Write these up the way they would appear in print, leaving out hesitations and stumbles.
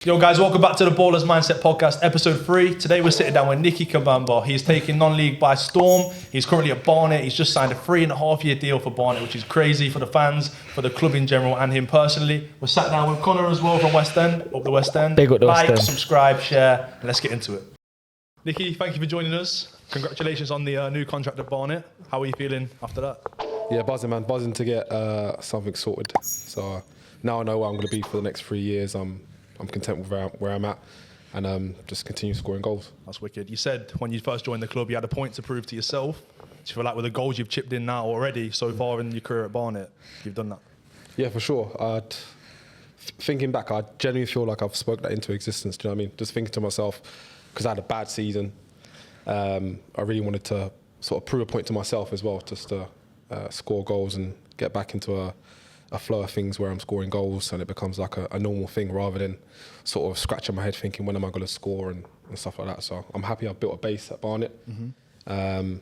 Yo guys, welcome back to the Ballers Mindset Podcast, episode 3. Today we're sitting down with Nicke Kabamba. He's taking non-league by storm. He's currently at Barnet. He's just signed a 3.5-year deal for Barnet, which is crazy for the fans, for the club in general, and him personally. We're sat down with Connor as well from West End, up the West End. Big up the West End. Subscribe, share, and let's get into it. Nicke, thank you for joining us. Congratulations on the new contract at Barnet. How are you feeling after that? Yeah, buzzing, man. Buzzing to get something sorted. So now I know where I'm going to be for the next 3 years. I'm content with where I'm at and just continue scoring goals. That's wicked. You said when you first joined the club, you had a point to prove to yourself. Do you feel like with the goals you've chipped in now already so far in your career at Barnet, you've done that? Yeah, for sure. Thinking back, I genuinely feel like I've spoke that into existence. Do you know what I mean? Just thinking to myself, because I had a bad season, I really wanted to sort of prove a point to myself as well, just to score goals and get back into a flow of things where I'm scoring goals and it becomes like a normal thing rather than sort of scratching my head thinking when am I going to score and stuff like that. So I'm happy I've built a base at Barnet. And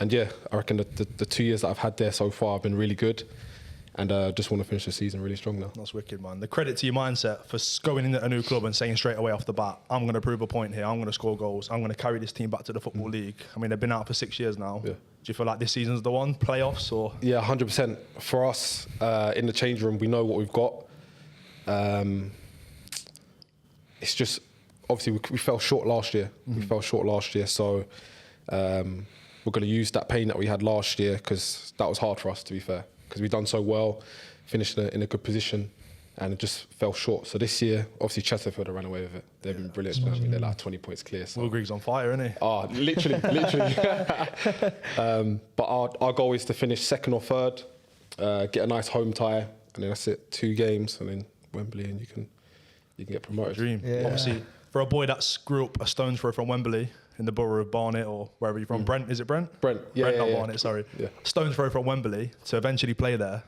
yeah, I reckon the 2 years that I've had there so far have been really good and just want to finish the season really strong now. That's wicked, man. The credit to your mindset for going into a new club and saying straight away off the bat, I'm going to prove a point here, I'm going to score goals, I'm going to carry this team back to the Football League. I mean, they've been out for 6 years now. Yeah. Do you feel like this season's the one, playoffs or? Yeah, 100%. For us, in the change room, we know what we've got. It's just, obviously, we fell short last year. So we're going to use that pain that we had last year because that was hard for us, to be fair, because we've done so well, finished in a good position, and it just fell short. So this year, obviously, Chesterfield have ran away with it. They've been brilliant. I mean, they're like 20 points clear. So. Will Grigg's on fire, isn't he? Oh, literally. But our goal is to finish second or third, get a nice home tie, and then that's it. 2 games, and then Wembley, and you can get promoted. Dream. Yeah. Obviously, for a boy that grew up a stone's throw from Wembley in the borough of Barnet or wherever you're from, Brent, is it Brent? Brent, yeah. Brent, not yeah. Barnet, sorry. Yeah. Stone's throw from Wembley to eventually play there.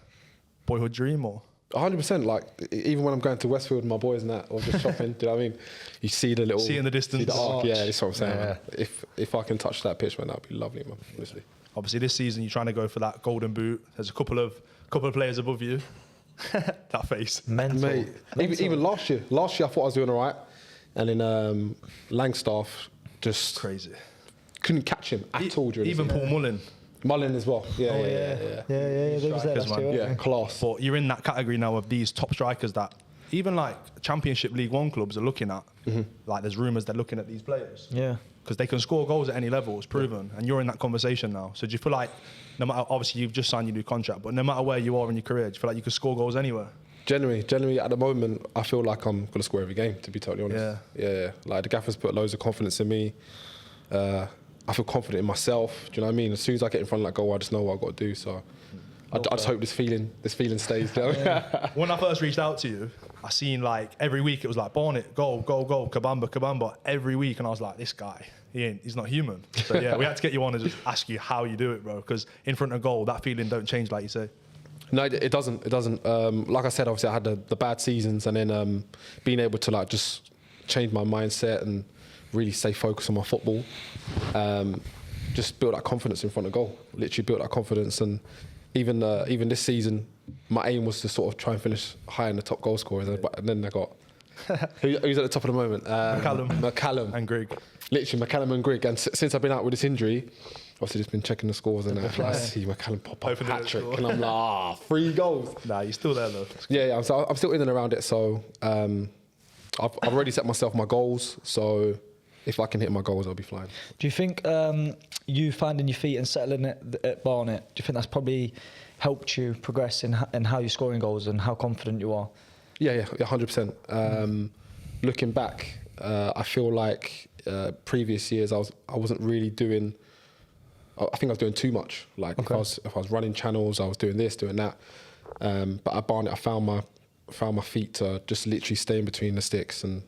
Boyhood dream or? 100%. Like even when I'm going to Westfield with my boys and that, or just shopping, do you know what I mean? You see the little, see in the distance, see the arc. Yeah, that's what I'm saying. Yeah. Man. If I can touch that pitch, man, that'd be lovely, man. Honestly. Obviously, this season you're trying to go for that golden boot. There's a couple of players above you. That face, mental. Mate, even last year I thought I was doing all right, and then Langstaff just crazy. Couldn't catch him at all during even the season. Paul Mullin as well. Yeah. They was there last year, yeah, class. But you're in that category now of these top strikers that even like Championship League One clubs are looking at. Like there's rumours they're looking at these players. Yeah. Because they can score goals at any level, it's proven. And you're in that conversation now. So do you feel like, no matter, obviously you've just signed your new contract, but no matter where you are in your career, do you feel like you can score goals anywhere? Generally, at the moment, I feel like I'm going to score every game, to be totally honest. Yeah. Like the gaffers put loads of confidence in me. I feel confident in myself. Do you know what I mean? As soon as I get in front of that goal, I just know what I've got to do. So I just hope this feeling stays. When I first reached out to you, I seen like every week it was like Barnet, goal, Kabamba, every week. And I was like, this guy, he's not human. So yeah, we had to get you on and just ask you how you do it, bro. Because in front of goal, that feeling don't change like you say. No, it doesn't. Like I said, obviously I had the bad seasons, and then being able to like just change my mindset and really stay focused on my football, just build that confidence in front of goal. Literally built that confidence, and even this season, my aim was to sort of try and finish high in the top goal scorers, and then I got who's at the top of the moment? McCallum and Grigg. Literally McCallum and Grigg, and since I've been out with this injury, obviously just been checking the scores and I see McCallum pop up hat-trick and I'm like, 3 goals. Nah, you're still there though. Yeah, so I'm still in and around it. So I've already set myself my goals. So if I can hit my goals, I'll be flying. Do you think you finding your feet and settling at Barnet, do you think that's probably helped you progress in how you're scoring goals and how confident you are? Yeah, 100%. Looking back, I feel like previous years I wasn't really doing. I think I was doing too much. Like if I was running channels, I was doing this, doing that. But at Barnet, I found my feet to just literally stay in between the sticks and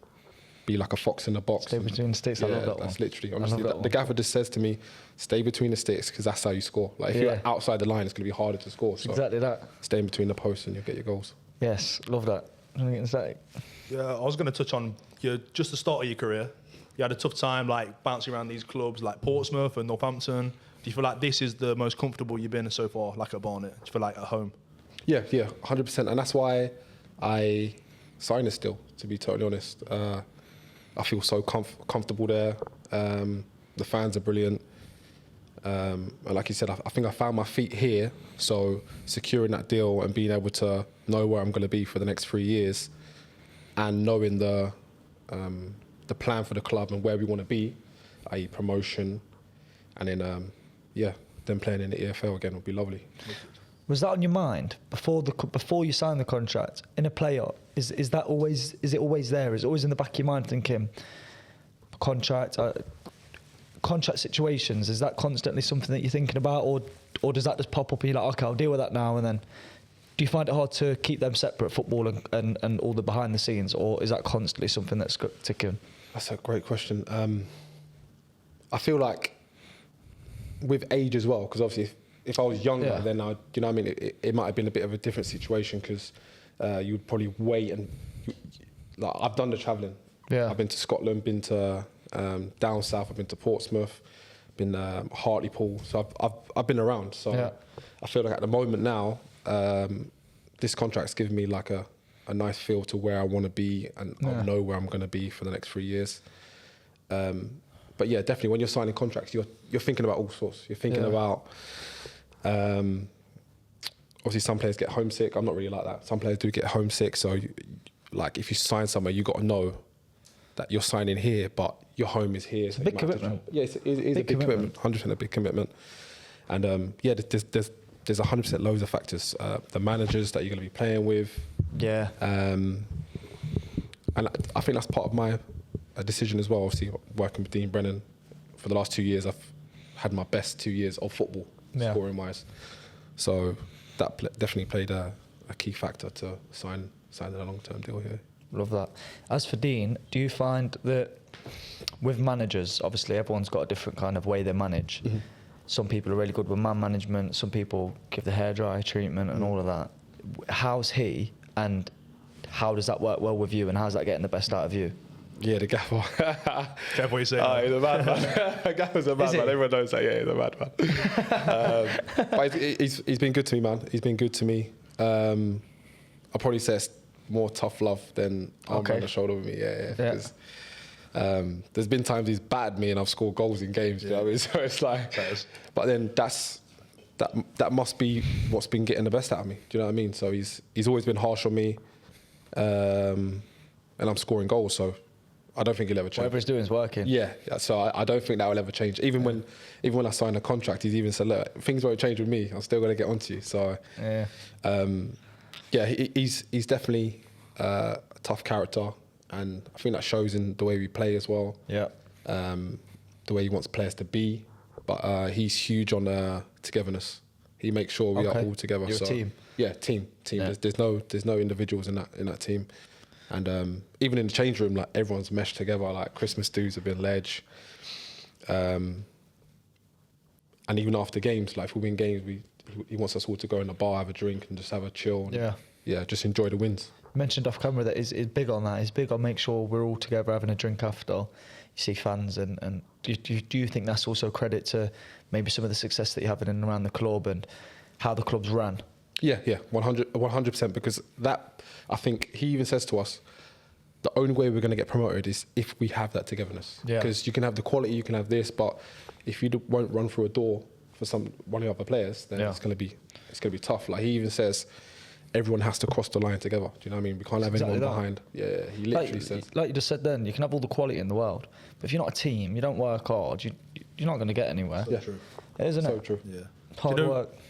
be like a fox in the box. Stay between the sticks. I love that one. That's literally, honestly, the gaffer just says to me, stay between the sticks because that's how you score. Like if you're outside the line, it's going to be harder to score. So exactly that. Stay in between the posts and you'll get your goals. Yes, love that. Yeah, I was going to touch on just the start of your career. You had a tough time like bouncing around these clubs like Portsmouth and Northampton. Do you feel like this is the most comfortable you've been so far, like at Barnet? Do you feel like at home? Yeah, 100%. And that's why I sign it still, to be totally honest. I feel so comfortable there. The fans are brilliant. And like you said, I think I found my feet here. So securing that deal and being able to know where I'm going to be for the next 3 years, and knowing the plan for the club and where we want to be, i.e. promotion, and then then playing in the EFL again would be lovely. Was that on your mind before you signed the contract in a playoff? Is it always there? Is it always in the back of your mind thinking contract situations? Is that constantly something that you're thinking about, or does that just pop up and you're like, okay, I'll deal with that now? And then do you find it hard to keep them separate, football and all the behind the scenes, or is that constantly something that's ticking? That's a great question. I feel like with age as well, because obviously if I was younger, then do you know what I mean? It might have been a bit of a different situation, because you would probably wait and like I've done the travelling. Yeah. I've been to Scotland, been to down south. I've been to Portsmouth, been Hartlepool. So I've been around. So I feel like at the moment now, this contract's given me like a nice feel to where I want to be, and I know where I'm going to be for the next 3 years. But yeah, definitely when you're signing contracts, you're thinking about all sorts. You're thinking about obviously some players get homesick. I'm not really like that. Some players do get homesick. So like if you sign somewhere, you got to know that you're signing here, but your home is here. It's a big commitment. Yeah, it's a big commitment. 100% a big commitment. And there's 100% loads of factors. The managers that you're going to be playing with. Yeah. And I think that's part of my decision as well. Obviously, working with Dean Brennan for the last 2 years, I've had my best 2 years of football, scoring wise. So that definitely played a key factor to sign a long-term deal here. Love that. As for Dean, do you find that with managers, obviously everyone's got a different kind of way they manage. Mm-hmm. Some people are really good with man management. Some people give the hairdryer treatment and all of that. How's he, and how does that work well with you, and how's that getting the best out of you? Yeah, the gaffer. Careful what you say. He's a madman. Gaffer's a madman. Everyone knows that. Yeah, he's a madman. But he's been good to me, man. He's been good to me. I'll probably say it's more tough love than arm around the shoulder with me. Yeah. There's been times he's battered me and I've scored goals in games. You know what I mean? So it's like, but then that must be what's been getting the best out of me. Do you know what I mean? So he's always been harsh on me, and I'm scoring goals. So I don't think he'll ever change. Whatever he's doing is working. Yeah. So I don't think that will ever change. Even when I signed a contract, he's even said, look, things won't change with me. I'm still going to get onto you. So he's definitely a tough character, and I think that shows in the way we play as well. Yeah. The way he wants players to be, but he's huge on togetherness. He makes sure we are all together. You're a team. Yeah, team. Yeah. There's no individuals in that team. And even in the change room, like everyone's meshed together. Like Christmas dues have been ledge. And even after games, like if we win games, he wants us all to go in the bar, have a drink, and just have a chill. And, just enjoy the wins. You mentioned off camera that he's big on that. He's big on make sure we're all together having a drink after. You see fans, and do you think that's also credit to maybe some of the success that you're having in and around the club and how the club's ran? Yeah, 100%. Because that, I think he even says to us, the only way we're going to get promoted is if we have that togetherness. Because you can have the quality, you can have this, but if you won't run through a door for one of the other players, then it's going to be tough. Like he even says, everyone has to cross the line together. Do you know what I mean? We can't have anyone behind. Yeah, he literally says. Like you just said then, you can have all the quality in the world, but if you're not a team, you don't work hard, you're not going to get anywhere. So true. Isn't it? So true. Yeah.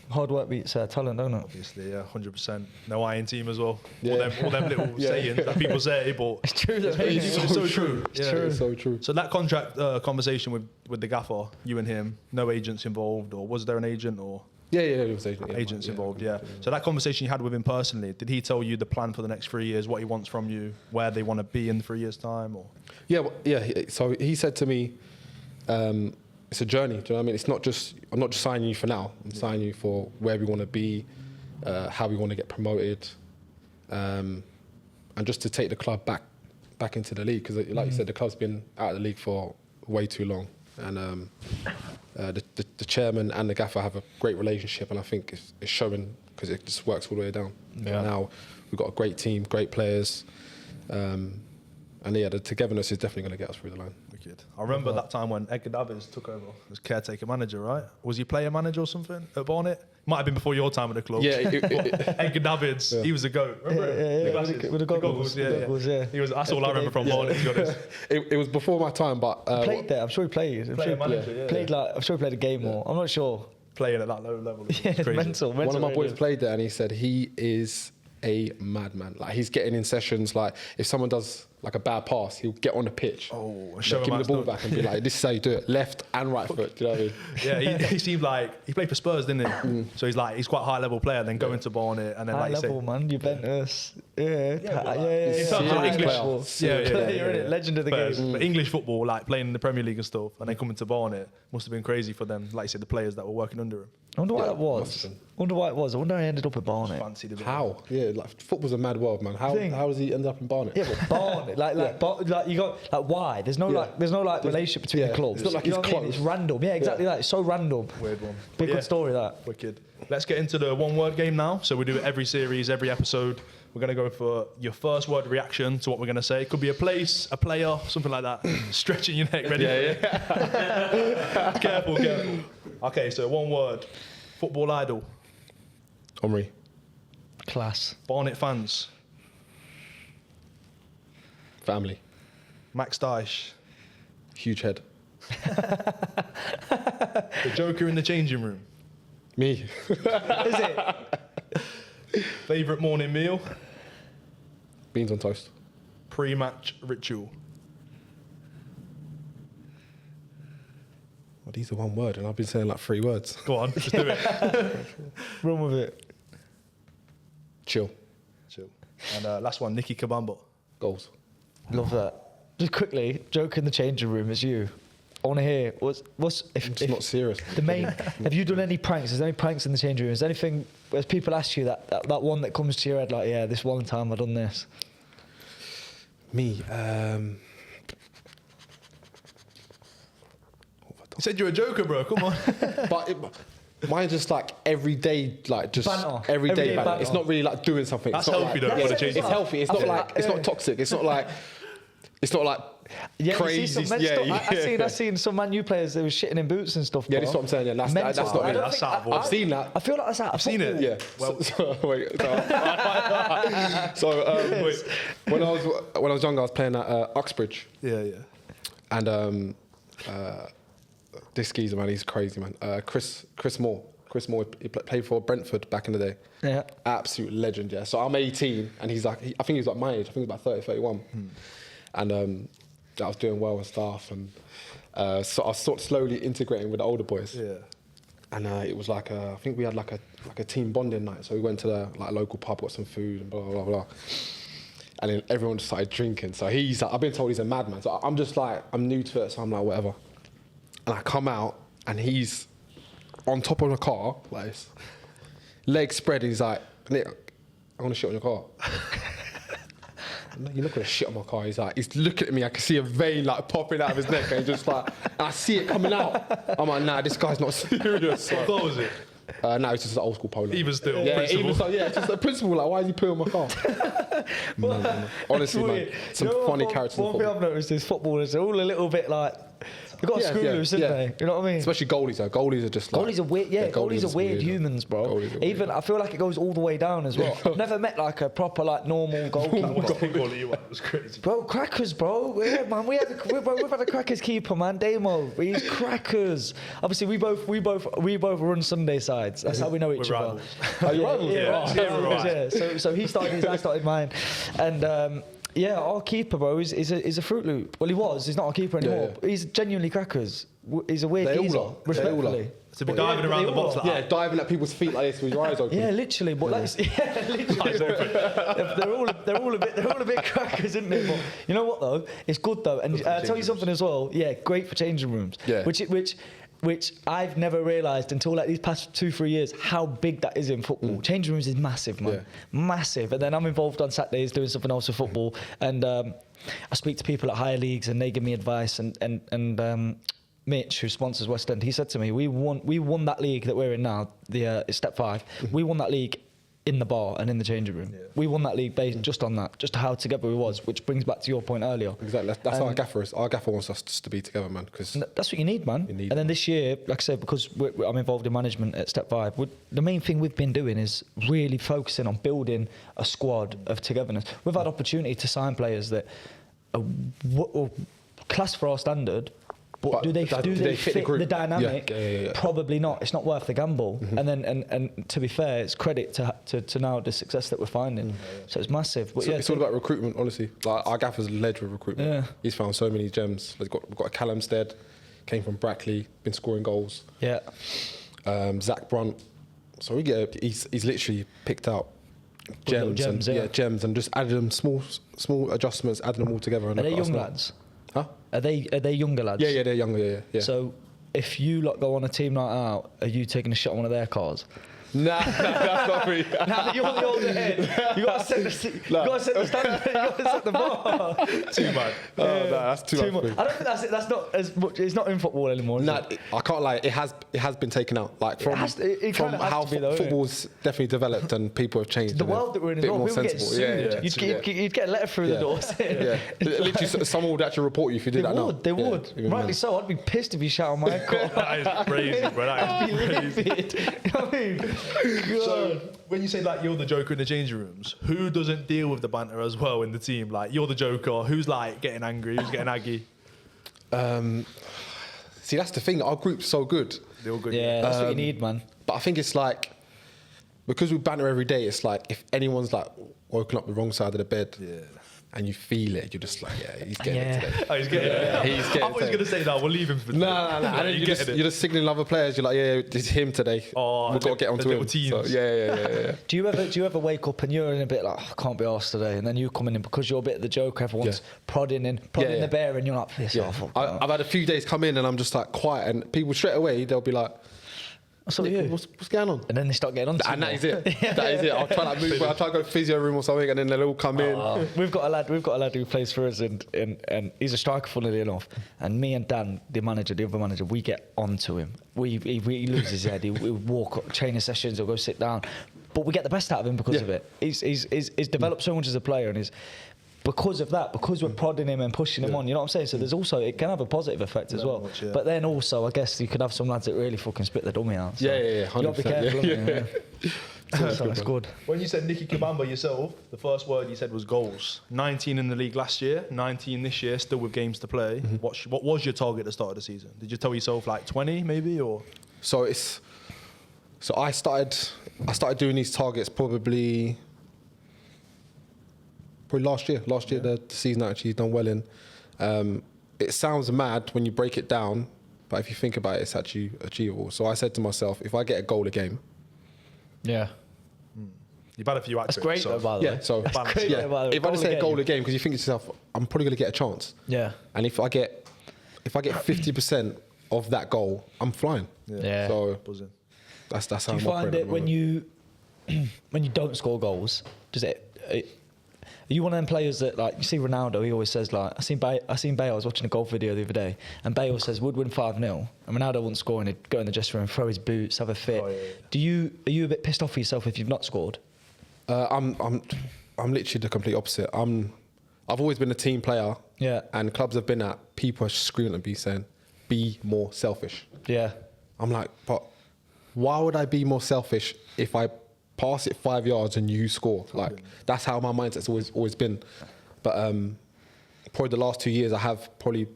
Hard work beats talent, don't it? Obviously, 100%. No iron team as well. Yeah. All them little sayings that people say, but it's true. It's so true. It's so true. So that contract conversation with the gaffer, you and him, no agents involved, or was there an agent or? Yeah, there was agents involved. Yeah. So that conversation you had with him personally, did he tell you the plan for the next 3 years, what he wants from you, where they want to be in 3 years' time, or? Yeah. So he said to me, it's a journey. Do you know what I mean? I'm not just signing you for now. I'm signing you for where we want to be, how we want to get promoted, and just to take the club back into the league. Because, like you said, the club's been out of the league for way too long, and the chairman and the gaffer have a great relationship, and I think it's showing because it just works all the way down. Yeah. Now we've got a great team, great players, And yeah, the togetherness is definitely going to get us through the line. Wicked. I remember that time when Edgar Davids took over as caretaker manager, right? Was he player manager or something at Barnet? Might have been before your time at the club. Yeah, Edgar Davids, he was the GOAT. Remember him? The glasses. With the goggles. Yeah. He was. That's all I remember from Barnet, to be honest. it was before my time, but Played there. I'm sure he played. I'm sure he played a game more. I'm not sure. Playing at that low level. Yeah, it's mental. One of my boys played there, and he said he is a madman. Like, he's getting in sessions. Like, if someone does like a bad pass, he'll get on the pitch. Oh, give him the ball back and be like, "This is how you do it, left and right foot." Do you know what I mean? Yeah, he seemed like he played for Spurs, didn't he? So he's quite a high level player. Then going to Barnet, and then High like you level, say, man. Juventus. Yeah. In terms of English, Yeah. Legend of the game. But English football, like playing in the Premier League and stuff, and then coming to Barnet, must have been crazy for them. Like you said, the players that were working under him. I wonder why that was. must have been. I wonder how he ended up at Barnet. Fancied a bit. How? Yeah, like football's a mad world, man. How does he end up in Barnet? Yeah, but Barnet, like you got like why? There's no relationship between the clubs. It's not like You know it's what I mean? close. It's random. Yeah, exactly that. It's so random. Weird one. Big Yeah. good story that. Wicked. Let's get into the one word game now. So we do it every series, every episode. We're going to go for your first word reaction to what we're going to say. It could be a place, a player, something like that. Stretching your neck, ready? Yeah. Careful. Okay, so one word. Football idol. Omri. Class. Barnet fans. Family. Max Dyche. Huge head. The Joker in the changing room. Me. Is it? Favourite morning meal. Beans on toast. Pre-match ritual. Well, these are one word, and I've been saying like 3 words. Go on, just do it. Run with it. Chill. And last one, Nicke Kabamba. Goals. Love that. Just quickly, joke in the changing room. It's you. I want to hear what's It's not serious. the main. Have you done any pranks? Is there any pranks in the changing room? Is there anything? As people ask you that one that comes to your head, like, yeah, this one time I done this. Me. You said you're a joker, bro. Come on. But mine's just like everyday, like just Banter. everyday Everyday banter. banter. It's not really like doing something. That's it's not healthy like, though, yeah, for the it's changing room. healthy. It's I not feel like like- it's not toxic. It's not like Yeah, crazy. You see some men's stuff. Yeah. I seen some Man U players that were shitting in boots and stuff. Yeah, bro. that's what I'm saying. Yeah, that's Mental. not I me. don't That's think- out of order. I've seen that. I feel like that's out. I've seen it. Yeah. Well- Wait. When I was younger, I was playing at Uxbridge, Yeah. and this geezer, man, he's crazy, man. Chris Moore. Chris Moore, he played for Brentford back in the day. Yeah. Absolute legend, yeah. So I'm 18, and he's like, I think he's like my age. I think he's about 30, 31. And I was doing well and stuff, and so I was sort of slowly integrating with the older boys. Yeah. And it was like I think we had like a team bonding night. So we went to the like local pub, got some food, and blah blah blah. And then everyone just started drinking. So he's like, I've been told he's a madman. So I'm just like, I'm new to it, so I'm like, whatever. And I come out, and he's on top of the car, like this, legs spread, and he's like, Nick, I want to shit on your car. I'm like, you're not gonna shit on my car. He's looking at me. I can see a vein like popping out of his neck, and he's just like, and I see it coming out. I'm like, nah, this guy's not serious. What car was it? No, it's just an old school polo. Even still, yeah, principal. even so, yeah, it's just a principle. Like, why is he putting on my car? Honestly, man, some funny characters in One thing football. I've noticed is footballers are all a little bit like they've got screws, haven't they? You know what I mean? Especially goalies, though. Goalies are just like... Goalies are weird, yeah. Goalies are weird humans, bro. Goalies are weird. Even I feel like it goes all the way down as well. I've never met like a proper like normal goalkeeper. It was crazy. Bro, crackers, bro. Yeah, man. We've had a crackers keeper, man. Damo. He's crackers. Obviously, we both run Sunday sides. That's how we know each We're other. rivals. Are you rivals? Yeah, we're rivals. Yeah. So he started his, I started mine, and. Yeah, our keeper, bro, is a Fruit Loop. Well, he was. He's not our keeper anymore. Yeah. He's genuinely crackers. He's a weird They all geezer, are. They all are. respectfully. To be diving around the box like Yeah, that. diving at people's feet like this with your eyes open. Yeah, literally. But like, yeah, literally. they're all a bit crackers, isn't they? But you know what though? It's good though. And I'll tell you something as well. Yeah, great for changing rooms. Yeah. Which I've never realised until like these past 2-3 years how big that is in football. Changing rooms is massive, man. Yeah. Massive. And then I'm involved on Saturdays doing something else with football. And I speak to people at higher leagues and they give me advice. And Mitch, who sponsors West End, he said to me, we won that league that we're in now, it's Step 5. We won that league in the bar and in the changing room. Yeah. We won that league based just on that, just how together we was, which brings back to your point earlier. Exactly. That's how our gaffer is. Our gaffer wants us just to be together, man. Because that's what you need, man. need and then this year, like I said, because I'm involved in management at Step 5, the main thing we've been doing is really focusing on building a squad of togetherness. We've had opportunity to sign players that are class for our standard. But do they fit the dynamic? Yeah. Probably not. It's not worth the gamble. And then, and to be fair, it's credit to now the success that we're finding. So it's massive. But it's all about recruitment, honestly. Like our gaffer's led with recruitment. Yeah. He's found so many gems. We've got a Callum Stead, came from Brackley, been scoring goals. Yeah. Zach Brunt. So he's literally picked out gems and just added them small adjustments, added them all together. And Are they young lads? Huh? Are they younger lads? Yeah, they're younger. Yeah. So if you lot go on a team night out, are you taking a shot on one of their cars? Nah, that's not me. Now that you're the older head, you got to set the standard. You got to set the bar. Too much. No, that's too much. I don't think that's not as much. It's not in football anymore. Nah, I can't lie. It has been taken out. Like from how football's definitely developed and people have changed. The world that we're in is more sensible. You'd get a letter through the door saying. Yeah. Literally, someone would actually report you if you did that now. They would. Rightly so. I'd be pissed if you shout on my car. That is crazy, bro. That is crazy. You know what I mean? So when you say like you're the joker in the changing rooms, who doesn't deal with the banter as well in the team? Like you're the joker. Who's like getting angry? Who's getting aggy? See, that's the thing. Our group's so good. They're all good. Yeah, that's what you need, man. But I think it's like because we banter every day. It's like if anyone's like woken up the wrong side of the bed. Yeah. And you feel it, you're just like, he's getting it today. Oh, he's getting it. He's getting I thought he was going to say, no, we'll leave him for today. No. And then you're just signaling other players. You're like, it's him today. Oh, we've got to get onto him. Teams. So, yeah. Do you ever wake up and you're in a bit like, I can't be arsed today, and then you come in and because you're a bit of the joke, everyone's prodding the bear, and you're like, piss off. I've had a few days come in and I'm just like quiet, and people straight away they'll be like, what's going on? And then they start getting on to and that is it. That is it. I'll try to move. I'll try to go to physio room or something, and then they'll all come in. We've got a lad who plays for us, and he's a striker, funnily enough. And me and Dan, the other manager, we get onto him. He loses his head. He'll walk up, training sessions, he'll go sit down. But we get the best out of him because of it. He's developed so much as a player, and because of that, because we're prodding him and pushing him on, you know what I'm saying? So there's also, it can have a positive effect as well. Much, yeah. But then also, I guess you could have some lads that really fucking spit the dummy out. So 100%. you got to be careful. So that's good. When you said Nicke Kabamba yourself, the first word you said was goals. 19 in the league last year, 19 this year, still with games to play. What was your target at the start of the season? Did you tell yourself like 20 maybe, or? So I started doing these targets probably last year. The season I actually done well in. It sounds mad when you break it down, but if you think about it, it's actually achievable. So I said to myself, if I get a goal a game, You've had a few acts. That's great though, by the way. So That's great, by the way. if I just say a goal a game, because you think to yourself, I'm probably going to get a chance. Yeah. And if I get 50% of that goal, I'm flying. Yeah. So Buzzing. that's how Do you I'm find it when you don't score goals? Are you one of them players that, like, you see Ronaldo, he always says, like, I seen Bale, I was watching a golf video the other day, and Bale says, would win 5-0, and Ronaldo wouldn't score, and he'd go in the dressing room, throw his boots, have a fit. Are you a bit pissed off for yourself if you've not scored? I'm literally the complete opposite. I've always been a team player. Yeah. And clubs I've been at, people are screaming at me saying, be more selfish. Yeah. I'm like, but why would I be more selfish if I pass it 5 yards and you score? Like, that's how my mindset's always been. But probably the last 2 years I have probably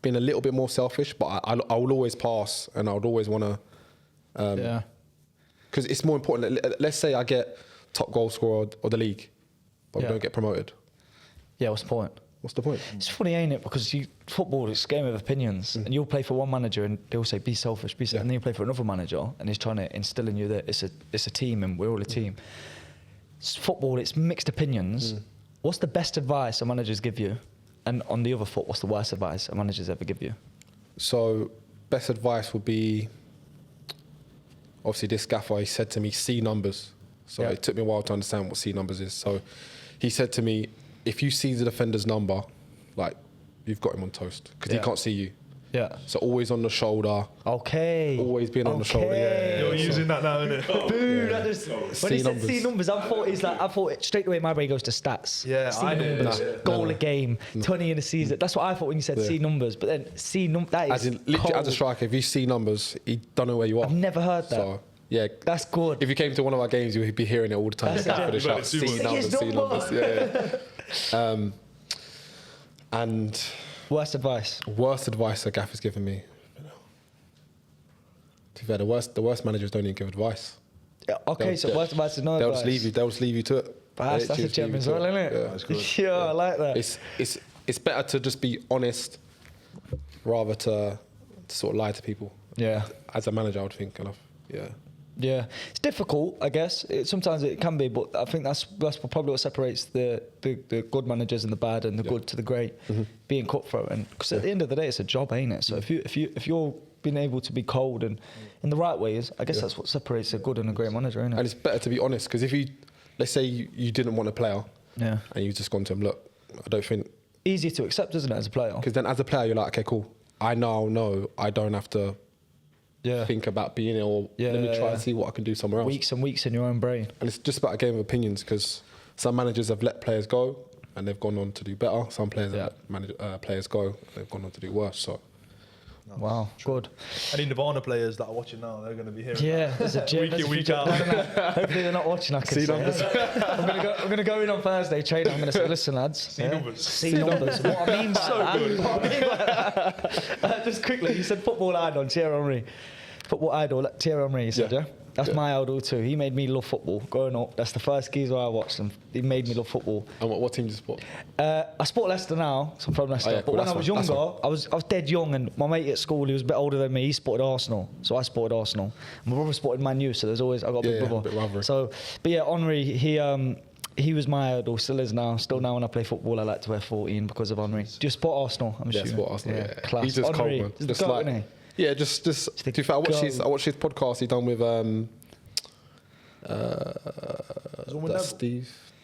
been a little bit more selfish, but I will always pass, and I would always want to because it's more important. Let's say I get top goal scorer of the league, but we don't get promoted. Yeah, what's the point? What's the point? It's funny, ain't it? Because football is a game of opinions, and you'll play for one manager, and they'll say, "Be selfish, be selfish," and then you play for another manager, and he's trying to instill in you that it's a team, and we're all a team. It's football, it's mixed opinions. What's the best advice a managers give you? And on the other foot, what's the worst advice a managers ever give you? So, best advice would be, obviously this gaffer, he said to me, see numbers. So it took me a while to understand what see numbers is. So he said to me, if you see the defender's number, like, you've got him on toast, because he can't see you. Yeah. So always on the shoulder. Okay. Always being on the shoulder. Yeah. You're using that now, innit? Dude, that just, when he said numbers. C numbers, I thought straight away my brain goes to stats. Yeah, C I did. numbers, Nah. goal a game, 20 in a season. That's what I thought when you said C numbers. But then C numbers, that is As in, literally, cold. as a striker, if you see numbers, he don't know where you are. I've never heard that. So, yeah. That's good. If you came to one of our games, you'd be hearing it all the time. That's For the it. shout, Say C his numbers, C number. numbers. Yeah. And Worst advice. worst advice a gaffer's given me. To be fair, the worst managers don't even give advice. Yeah, okay, They'll- so worst advice is no They'll advice. just leave you. They'll just leave you to it. That's They a just gem leave as you well, to isn't it. it? Yeah. That's good. Yeah, I like that. It's better to just be honest, rather to sort of lie to people. Yeah. As a manager, I would think. Yeah. Yeah, it's difficult, I guess. Sometimes it can be, but I think that's probably what separates the good managers and the bad, and the good to the great, being cutthroat. And because at the end of the day, it's a job, ain't it? So if you're being able to be cold and in the right ways, I guess that's what separates a good and a great manager, ain't it? And it's better to be honest, because if you, let's say you didn't want a player, Yeah, and you've just gone to him, look, I don't think, easy to accept, isn't it, as a player? because then as a player you're like, okay, cool, I now know I don't have to Yeah, think about being ill. Or Yeah, let me try yeah. and see what I can do somewhere else. weeks and weeks in your own brain. And it's just about a game of opinions, because some managers have let players go and they've gone on to do better. Some players have let players go and they've gone on to do worse. So Wow, good. Any Nirvana players that are watching now, they're going to be hearing Yeah, that. there's a gym. Week there's in, a week few out. gyms. Hopefully they're not watching. I can See say. numbers. I'm gonna go in on Thursday training. I'm gonna say, listen, lads. See numbers. See numbers. What I mean by that. What I mean by that. Just quickly, you said football idol, Thierry Henry. Football idol, Thierry Henry. You said, yeah. That's my idol too. He made me love football growing up. That's the first geezer I watched, and he made me love football. And what team do you support? I support Leicester now, so I'm from Leicester. yeah, but cool, when I that's was fine, that's younger, I was dead young, and my mate at school, he was a bit older than me. He supported Arsenal, so I supported Arsenal. My brother supported Man U, so there's always I got a big brother. a bit rivalry. So, but yeah, Henry, he was my idol, still is now. Still now when I play football, I like to wear 14 because of Henry. Do you support Arsenal? I'm Yeah, assuming. support Arsenal. Yeah, class. he's just Henry, cold, man. he's Just the goat, like, isn't he? yeah, just. To be fair, I watched his podcast he done with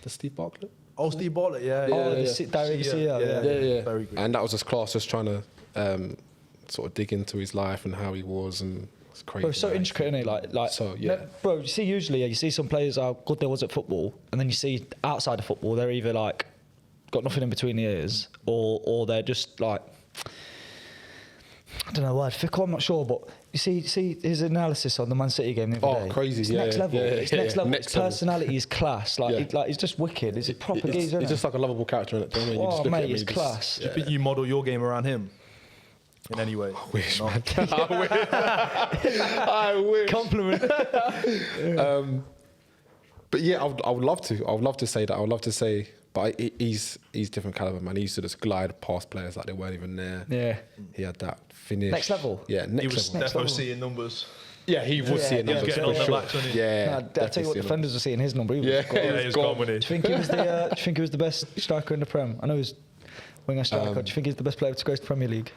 Steve Bartlett. Oh, Steve Bartlett, yeah. Direct Yeah. Very good. And that was his class, just trying to sort of dig into his life and how he was, and it's crazy. Bro, it's so man. intricate, isn't it? Like, So, yeah. Bro, you see usually, you see some players how good they was at football, and then you see outside of football, they're either like got nothing in between the ears, or they're just like, I don't know why. Fickle, I'm not sure, but you see his analysis on the Man City game the other day. Crazy! It's Yeah, next level. yeah, It's yeah, next yeah. level. Next His level. personality is class. Like, Yeah. he's just wicked. He's a proper geezer. He's Isn't just like a lovable character in it. Do you know what I mean? You just Oh look at mate, him he's and you just- class. Do you think you model your game around him in any way? I wish, No. man. I wish. Compliment. But yeah, I would love to. I would love to say that. I would love to say, but he's different caliber, man. He used to just glide past players like they weren't even there. Yeah. He had that finish. Next level? Yeah, He next was level. defo seeing numbers. Yeah, he was Yeah, seeing yeah, numbers getting for on the sure. backs, wasn't he? Yeah, Nah, I'll tell you definitely what, seeing defenders were seeing his number. He was Yeah, gone. Yeah, he he was was gone. gone, wasn't Do you think he was do you think he was the best striker in the Prem? I know he was winger striker. Do you think he's the best player to go to the Premier League?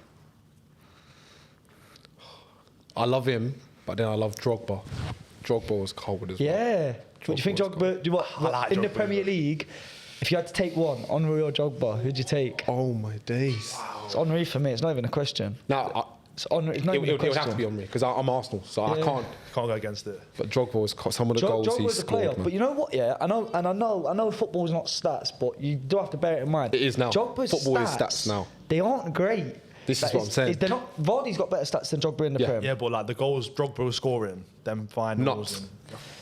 I love him, but then I love Drogba. Drogba was cold as well. Yeah. Do you think was Drogba? Do you what? I like in the Drogba, Premier yeah. League, if you had to take one, Henry or Drogba, who'd you take? Oh my days. It's Henry for me. It's not even a question. Now, It's Henry. It's not it even a would question. have to be on me because I'm Arsenal, so I Yeah. can't. Can't go against it. But Drogba was some of the goals he Drogba's a player, scored, man. but you know what? Yeah, I know football's not stats, but you do have to bear it in mind. It is now. Drogba's Football is stats now. They aren't great. This is what I'm saying. They're not. Vardy's got better stats than Drogba in the Yeah. Prem. Yeah, but like the goals Drogba was scoring, them finals. Nuts. And,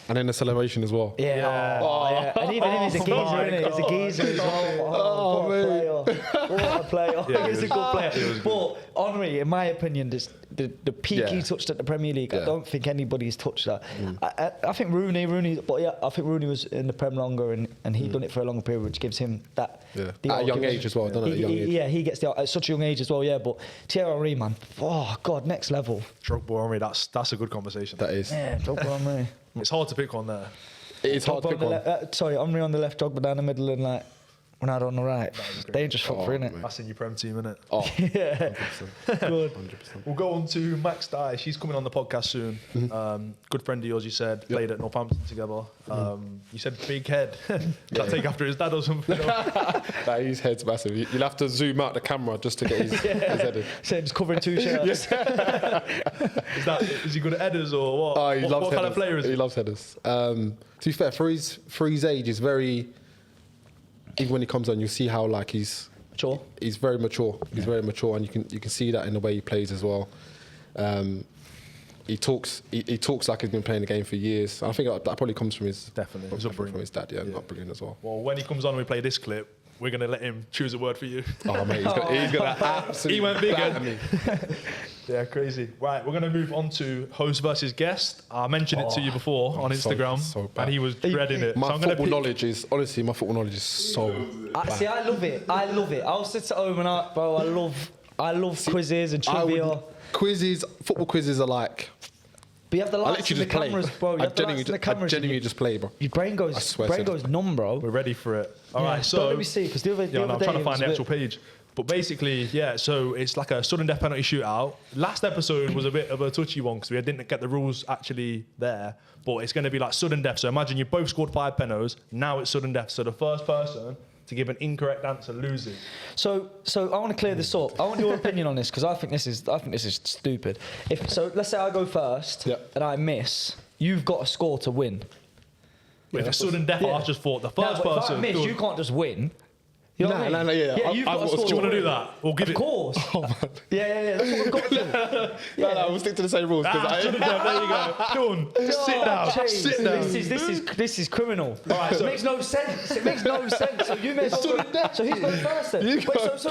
And then the celebration as well. Yeah. Yeah. Oh, yeah. And even him, he's a geezer, my isn't it? He's a God. geezer as well. What a player. What a player. Yeah, He's a good player. But Henry, in my opinion, the peak he Yeah. touched at the Premier League, I Yeah. don't think anybody's touched that. I think Rooney, but yeah, I think Rooney was in the Prem longer and he'd done it for a longer period, which gives him that. Yeah. the At a young argument. age as well, doesn't it? At a young age. Yeah, he gets at such a young age as well, yeah. But Thierry Henry, man, oh, God, next level. Drogba, Henry, that's a good conversation. That is. Yeah, Drogba Henry. It's hard to pick on there. It is hard to Drogba pick on on. the sorry, Henry on the left, Drogba down the middle, and like Ronaldo on the right. Dangerous football, innit? That's in your Prem team, innit? Oh, Yeah. 100%. Good. 100%. We'll go on to Max Dye. She's coming on the podcast soon. Good friend of yours, you said. Played at Northampton together. You said big head. Does that take after his dad or something? Nah, his head's massive. You'll have to zoom out the camera just to get his head in. Same's covering 2 shirts. Is he good at headers or what? Oh, he loves what kind of headers. player is he? He loves headers. To be fair, for his age, he's very. Even when he comes on, you'll see how like he's Mature. He's very mature. He's very mature, and you can see that in the way he plays as well. He talks like he's been playing the game for years. I think that probably comes from his Definitely. from his dad, upbringing as well. Well, when he comes on and we play this clip, we're going to let him choose a word for you. Oh mate, he's gonna absolutely. He went big. batter me. Yeah, crazy. Right, we're going to move on to host versus guest. I mentioned it to you before on Instagram, so bad. and he was dreading it. My so I'm gonna football pick- knowledge is honestly, my football knowledge is so bad. See, I love it. I'll sit at home and I love quizzes and trivia. Football quizzes are like. But you have the I lights literally and the just play. cameras, bro. You I have the lights and the cameras. genuinely just play, bro. Your brain I swear to goes numb, bro. We're ready for it. All right, Yeah, so don't let me see, because the other yeah, no, I'm day trying to it find was the a actual bit- page. But basically, yeah, so it's like a sudden death penalty shootout. Last episode was a bit of a touchy one because we didn't get the rules actually there. But it's going to be like sudden death. So imagine you both scored 5 penalties. Now it's sudden death. So the first person to give an incorrect answer loses. So I want to clear this up. I want your opinion on this because I think this is stupid. So let's say I go first and I miss. You've got to score to win. But if it's sudden death, I just thought the first But person. if I miss, you can't just win. You know what I mean? No, yeah. You've got to score. Do you want to do win. that? We'll give Of it. course. Oh man. Yeah. That's what we've got to do. No, we'll stick to the same rules. Sudden death, there you go. Go on. Sit down. James, Sit down. This is criminal. All right, so It makes no sense. So you may as well go, so he's going first then.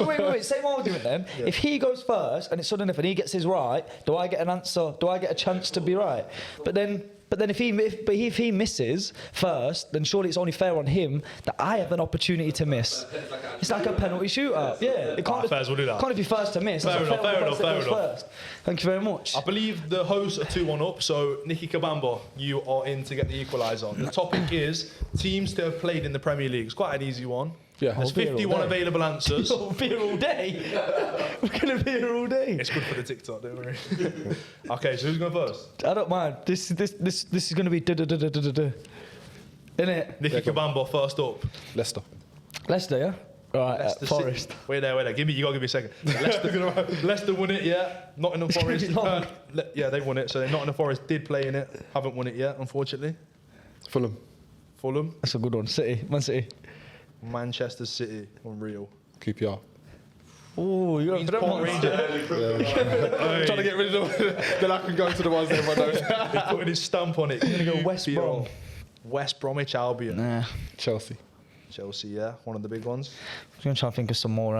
Wait. Same argument then. Yeah. If he goes first and it's sudden death and he gets his right, do I get an answer? Do I get a chance to be right? But then if he misses first, then surely it's only fair on him that I have an opportunity to miss. It's like a penalty shootout. Yeah. It can't Fairs, we'll do that. Can't be first to miss. Fair enough, fair enough. First. Thank you very much. I believe the hosts are 2-1 up, so Nicke Kabamba, you are in to get the equaliser. The topic is teams that have played in the Premier League. It's quite an easy one. Yeah. There's 51 available answers. We'll be here all day. We're going to be here all day. It's good for the TikTok, don't worry. Okay, so who's going first? I don't mind. This is going to be Isn't it? Nicke Kabamba first up. Leicester, yeah? Right, Leicester Forest. City. Wait there. You got to give me a second. Leicester won it, yeah. Nottingham Forest. be long. Yeah, they won it. So Nottingham Forest did play in it. Haven't won it yet, unfortunately. Fulham. That's a good one. Man City. Manchester City. Unreal. QPR. Oh, you got Port Rangers. Trying to get rid of them. Then I can go to the ones that everyone knows. He's putting his stamp on it. I'm going to go West Brom. West Bromwich Albion. Nah. Chelsea, yeah. One of the big ones. I'm going to try and think of some more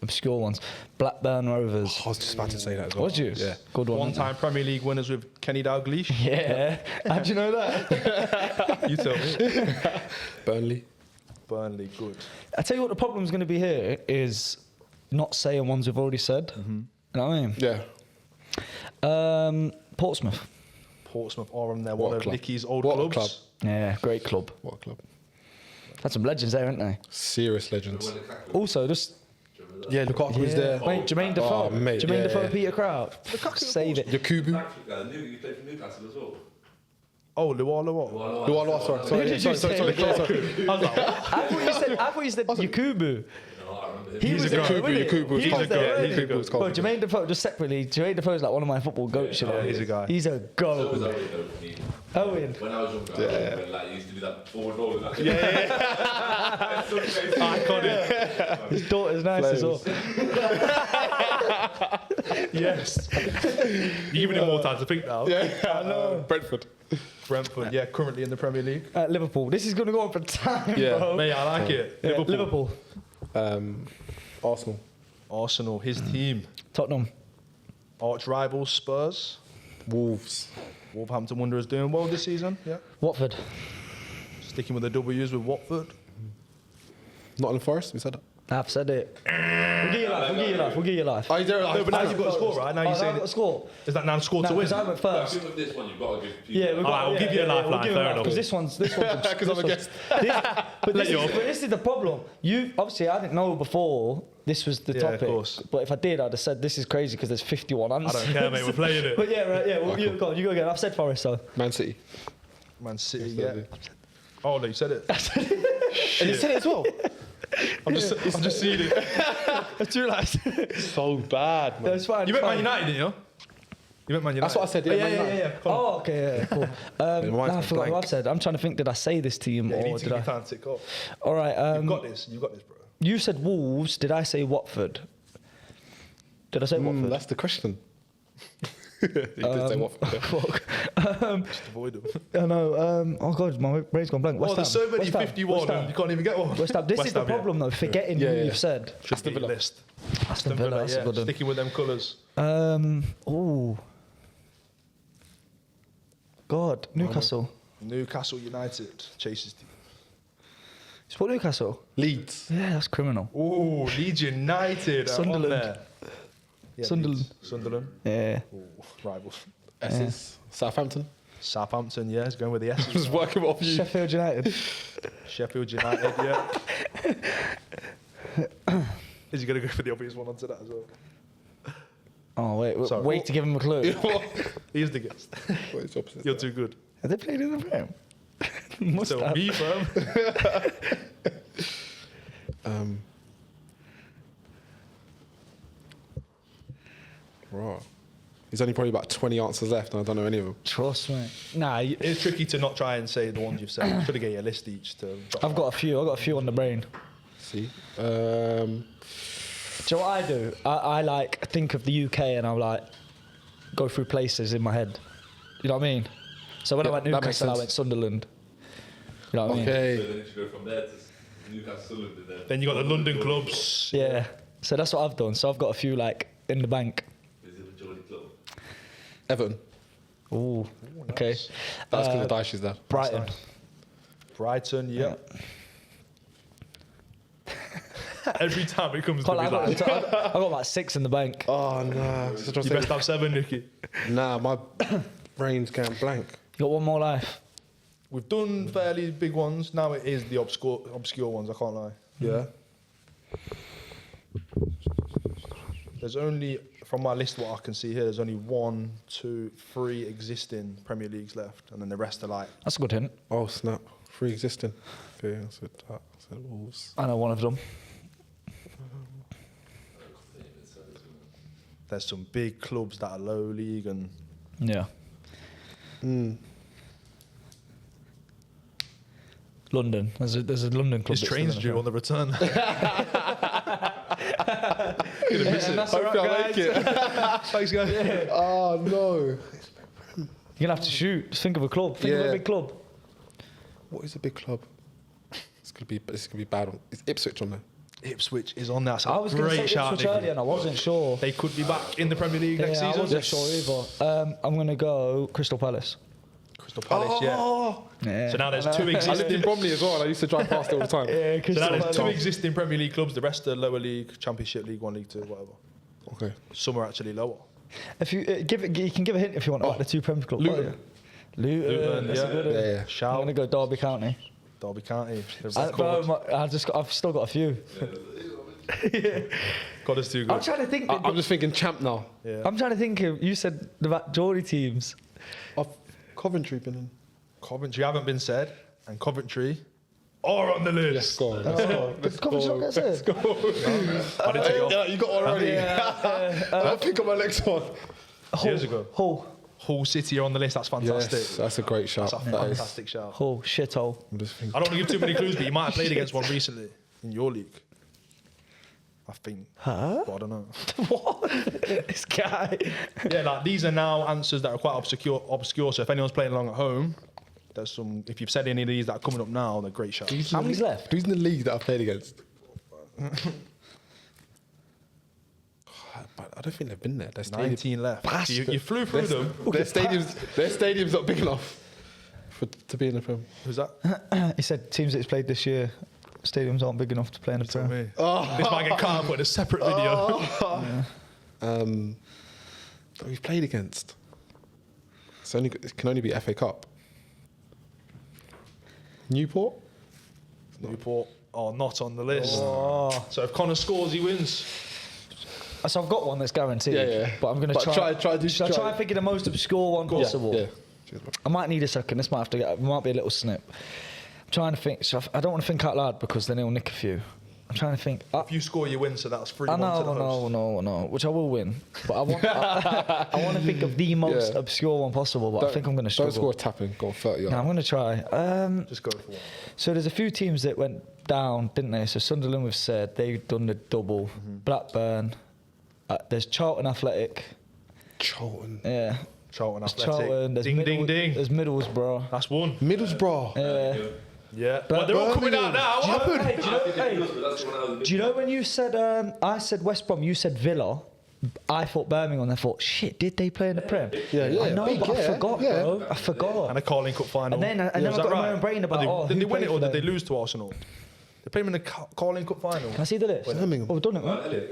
obscure ones. Blackburn Rovers. I was just about to say that as well. Was you? Yeah. Good one. One-time Premier League winners with Kenny Dalglish. Yeah. How'd you know that? You tell me. Burnley, good. I tell you what the problem's going to be here is not saying ones we've already said. Mm-hmm. You know what I mean? Yeah. Portsmouth. Portsmouth are on there. What One a of club. Nicky's old What a clubs. club. Yeah, great club. What a club. Had some legends there, haven't they? Serious legends. Also, just Yeah, Lukaku was there. Wait, Jermaine Defoe. Oh, mate, Jermaine yeah, Defoe, yeah. Peter Crouch. Save it. Yakubu. You played for Newcastle as well. Oh, Luar. Lualo, sorry. Did you say? I was like, what? I thought you said Yakubu. No, I remember him. He was a there, goat. wasn't he? Yakubu was He was cold. there, Yeah, wasn't he's a he? goat. Bro, Jermaine Defoe, just separately, Jermaine Defoe's like one of my football goats, you know. he's a guy. He's a So was goat. Owen though for me. Owen. When I was younger, when like you used to do that forward roll. Like, Iconic. His daughter's nice as well. Yes. You're giving him more time to think now. I know. Brentford. Brentford, yeah, currently in the Premier League. Liverpool. This is going to go on for time, Yeah. bro. Mate, I like it. Yeah, Liverpool. Arsenal. Arsenal, his team. Tottenham. Arch rivals Spurs. Wolves. Wolverhampton Wanderers doing well this season. Yeah. Watford. Sticking with the W's with Watford. Nottingham Forest, we said that. I've said it. We'll give you life. We'll give you life. Oh, you don't No, but now you've got a score, right? Now you're saying I've got a score. Is that now score to win? Because I went I first. think with this one, you've got to give people. Yeah, we've got. Alright, we'll give you a lifeline, fair enough. Because this one's because I'm a guest. But this is the problem. You obviously I didn't know before this was the Yeah, of topic. course. But if I did, I'd have said this is crazy because there's 51 I answers. don't care, mate. We're playing it. But yeah, right, yeah. Well, you go again. I've said Forest, so. Man City. Man City, Yes, yeah. I do. Oh, no, you said it. And you said it as well. I'm just seeing it. That's you like. So bad, man. It's fine. You meant fine. Man United, didn't you? You meant Man United. That's what I said. Yeah, Man United. yeah. Come on. Oh, okay, yeah, cool. mind's Nah, I gone forgot what blank. I've said. I'm trying to think. Did I say this team Yeah, you or need to did give I? me time to tick off. All right. You've got this. You've got this, bro. You said Wolves. Did I say Watford? Did I say Watford? That's the question. You did say Watford. Fuck. Just avoid them. I know. Oh god, my brain's gone blank. Oh, West there's Ham. so many West Ham. 51 West Ham. and you can't even get one. West Ham. This is the Ham, yeah. problem though. Forgetting Yeah, who yeah. you've said. Should be Villa. list. Aston Villa. That's a good one. Sticking with them colours. Oh. God, Newcastle. Newcastle United chases team. Sport Newcastle. Leeds. Yeah, that's criminal. Oh, Leeds United. Sunderland. Are on there. Yeah, Sunderland. Leeds. Sunderland. Yeah. Ooh, rivals. Essex. Southampton. Southampton, yeah, it's going with the S's. Just working off you. Sheffield United. Sheffield United, yeah. Is he going to go for the obvious one onto that as well? Oh wait, Sorry. wait to give him a clue. He is the guest. What is opposite? You're too good. Have they played in the Prem? Must So have. me, fam. Right. There's only probably about 20 answers left, and I don't know any of them. Trust me. Nah, It's tricky to not try and say the ones you've said. You should have get you a list each to drop I've out. got a few. I've got a few on the brain. See? Do you know what I do? I like think of the UK and I'll like go through places in my head. You know what I mean? So when I Yeah, went that makes Newcastle, I sense. went Sunderland. You know what I mean? Okay. So then you should go from there to Newcastle and then. Then you got the London clubs. Yeah. So that's what I've done. So I've got a few like in the bank. Is it a majority club? Everton. Ooh. Okay. That's because of Dyche's there. Brighton. Brighton, yeah. Every time it comes to Can't me lie, like, I got like 6 in the bank. Oh, no. you best have 7, Nicky. Nah, my brain's going blank. You got one more life. We've done fairly big ones. Now it is the obscure ones, I can't lie. Yeah. There's only, from my list, what I can see here, there's only 1, 2, 3 existing Premier Leagues left, and then the rest are like, That's a good hint. Oh, snap. Free existing. Okay, I said Wolves. I know one of them. there's some big clubs that are low league, and Yeah. London. There's a London club. his that's train's still due in on the return. the That's all Hopefully right, I make guys. it. Thanks, guys. Oh, no. You're gonna have to shoot. Just think of a club. Think of Yeah. a big club. What is a big club? This could be bad. Is Ipswich on there? Ipswich is on that. That's I was a going to great say shout. Ipswich Nicky. earlier and I wasn't sure. They could be back in the Premier League next I season. wasn't sure either. I'm going to go Crystal Palace. Crystal Palace, yeah. Yeah. So now there's 2 I lived in existing. Bromley as well, and I used to drive past it all the time. Yeah, So Crystal now there's 2 Palace. existing Premier League clubs. The rest are lower league, Championship League 1, League 2, whatever. Okay. Some are actually lower. If you you can give a hint if you want about the 2 Premier clubs. Luton. Luton. That's a good one. Yeah. I'm Shout. going to go Derby County. Derby County. I've still got a few. God, it's too I'm good. trying to think. I'm just thinking champ now. Yeah. I'm trying to think of. You said about Geordie teams. I've Coventry been in. Coventry haven't been said, and Coventry are on the list. Go on. Let's go. Let's go. I didn't take it off. You got one already. I'll pick up my next one. Years ago. Hull City are on the list. That's fantastic. Yes, that's a great shout. That's a That is. fantastic shout. Hull shithole. I'm just thinking. I don't want to give too many clues, but you might have played against one recently in your league. I think. Huh? But I don't know. What? This guy. Yeah, like these are now answers that are quite obscure. So if anyone's playing along at home, there's some. If you've said any of these that are coming up now, they're great shouts. How many's left? Who's in the league that I've played against? I don't think they've been there. Their stadium, 19 left. You flew through them. their stadium's not big enough to be in the Prem. Who's that? He said teams that he's played this year. Stadiums aren't big enough to play in the Prem. This might get cut out, put in a separate video. That we've played against. It can only be FA Cup. Newport? Newport are not on the list. So if Connor scores, he wins. So I've got one that's guaranteed. Yeah. But I'm going to try and think of the most obscure one possible. Yeah. Cheers, man. I might need a second. This might have to get. Might be a little snip. I'm trying to think. So I don't want to think out loud because then it'll nick a few. I'm trying to think. If you score, you win. So that's 3-1 I to the host. know. Which I will win. But I want. I want to think of the most obscure one possible. But I think I'm going to struggle. Don't score a tapping. Go 30 No, I'm going to try. Just go for one. So there's a few teams that went down, didn't they? So Sunderland, we've said they've done the double. Blackburn. There's Charlton Athletic. Charlton. Yeah. Charlton There's Athletic. Charlton. There's Ding. There's Middlesbrough. That's one. Middlesbrough. Yeah. But they're all coming out now. What happened? Do you know when you said, I said West Brom, you said Villa, I thought Birmingham, I thought, shit, did they play in the Prem? Yeah. I know, but I forgot, bro. I forgot. And a Carling Cup final. And then I got my own brain about, did they win it or who did they played for lose to Arsenal? They played them in the Carling Cup final. Can I see the list? Birmingham. Oh, we've done it, man.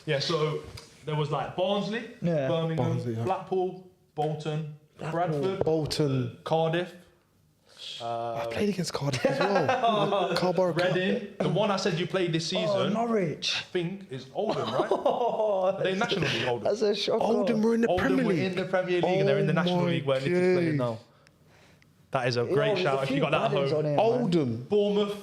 Yeah, so there was like Barnsley, Birmingham, Barnsley, yeah. Blackpool, Bolton, Bradford, Bolton. Cardiff, I played against Cardiff as well. Carlborough. Reading. The one I said you played this season, Norwich. I think, is Oldham, right? Are they National League Oldham? That's a shocker. Oldham were in the Oldham Premier were League. in the Premier League and they're in the National my League where Nicke's playing days. now. That is a great shout if you got that at home. Oldham. Bournemouth,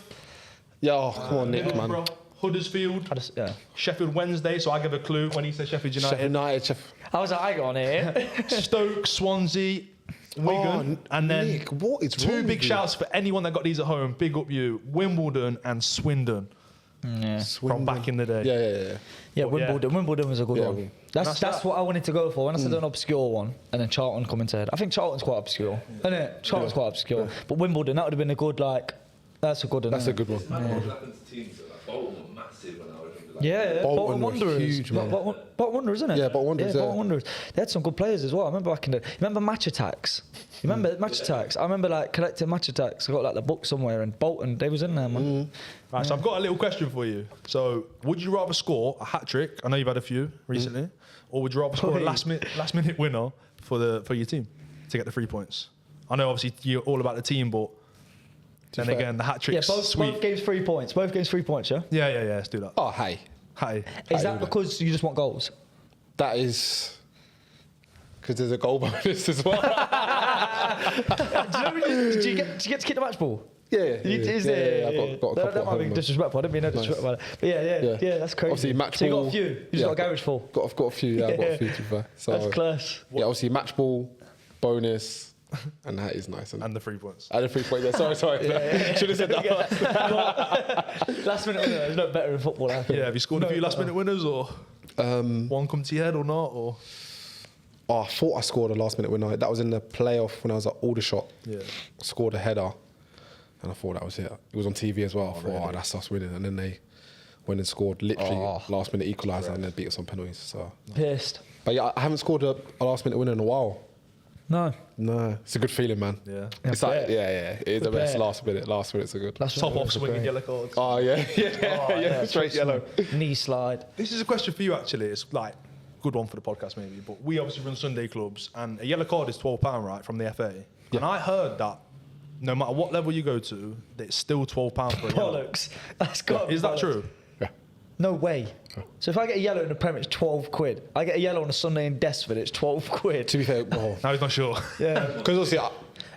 Yeah, oh, come on, Nick, man. Middlesbrough, Huddersfield, Yeah. Sheffield Wednesday, so I give a clue when he said Sheffield United. Sheffield United. I was like, I got on here. Stoke, Swansea, Wigan, and then Nick, what is two wrong big with you? shouts for anyone that got these at home. Big up you, Wimbledon and Swindon from back in the day. Yeah. Yeah, But yeah. Wimbledon was a good Yeah. one. That's that. what I wanted to go for. When I said an obscure one, and then Charlton coming to head. I think Charlton's quite obscure, isn't it? Charlton's quite obscure. But Wimbledon, that would have been a good, like, that's a good one. That's a good one. What happened to teams like Bolton were massive when I was younger. Like, Yeah, Bolton Bolton were Wanderers. huge, man. Bolton Wanderers, isn't it? Yeah, Bolton Wanderers, yeah. Bolton Wanderers. They had some good players as well. I remember back in the. Remember Match Attacks? You remember Match Attacks? I remember like collecting Match Attacks. I got like the book somewhere, and Bolton, they was in there, man. Right, so I've got a little question for you. So, would you rather score a hat trick? I know you've had a few recently, or would you rather score a last minute winner for your team to get the 3 points? I know obviously you're all about the team, but then fair. again the hat trick's Yeah, both sweet. games 3 points. Both games 3 points. Yeah. Yeah. Let's do that. Oh, hey. Hey. Is that because you just want goals? That is because there's a goal bonus as well. Did you get to kick the match ball? Yeah. Is Yeah, there? I've got a That couple might at be home, disrespectful. I didn't mean no disrespect about it. But yeah, that's crazy. Obviously, match so you got ball. a few. You just got a garage full. I've got a few. Yeah, I've got a few to be fair. So, That's class. yeah, obviously match ball, bonus, and that is nice. And the 3 points. And the 3 point there. Sorry. Should have said that first. Last minute winner. There's no better in football. I think. Yeah, have you scored a few last minute winners or one come to your head or not? Or Oh, I thought I scored a last minute winner. That was in the playoff when I was at Aldershot. Yeah. Scored a header, and I thought that was it. It was on TV as well. I thought, really? that's us winning. And then they went and scored literally last minute equaliser and then beat us on penalties. So, Pissed. but yeah, I haven't scored a last minute winner in a while. No. No, it's a good feeling, man. Yeah. It's like, yeah, it is the best bet. last minute. Last minutes are good. top off swinging yellow cards. Oh yeah, straight yellow. Knee slide. This is a question for you actually. It's like good one for the podcast maybe, but we obviously run Sunday clubs and a yellow card is £12, right, from the FA. And I heard that no matter what level you go to, it's still £12 for a yellow. Bollocks. That's got. Is that true? Yeah. No way. So if I get a yellow in the Prem, it's 12 quid. I get a yellow on a Sunday in Desford, it's 12 quid. To be fair, Now he's not sure. Yeah. because obviously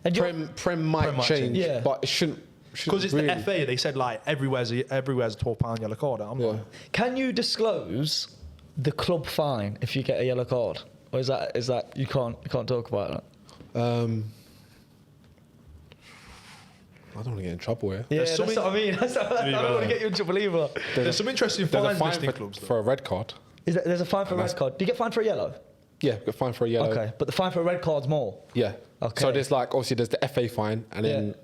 And Prem might change, Yeah. but it shouldn't. Because it's really. the FA, they said like everywhere's a £12 yellow card. I'm like, Can you disclose the club fine if you get a yellow card, or is that you can't talk about that? I don't want to get in trouble here. Yeah, that's something- what I mean. I don't want to get you in trouble either. there's some interesting There's a fines fine listing clubs though. for a red card. There's a fine for a red card. Do you get fined for a yellow? Yeah, get fined for a yellow. Okay, but the fine for a red card's more. Yeah. Okay. So there's like obviously there's the FA fine, and then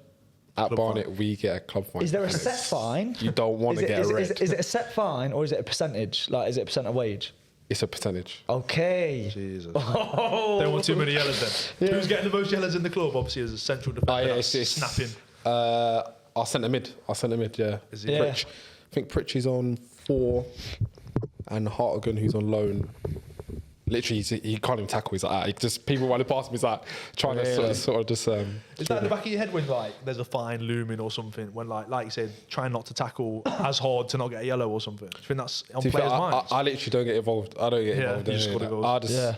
at Barnet we get a club fine. Is there a set fine? You don't want to get a red. Is it a set fine or is it a percentage? Like, is it a percent of wage? It's a percentage. Okay. Jesus. Oh. Don't want too many yellows then. Who's getting the most yellows in the club? Obviously, as a central defender. Oh, yeah, that's it's snapping. I'll centre mid. Yeah. Is he? Yeah. Pritch. I think Pritch is on 4, and Hartigan, who's on loan. Literally, he can't even tackle. He's like, just people running past him. He's like trying to sort of just. Is that in the back of your head when like there's a fine looming or something? When like you said, trying not to tackle as hard to not get a yellow or something. Do you think that's on players' minds? I literally don't get involved. I don't get involved. you just in gotta any of go. that. I just.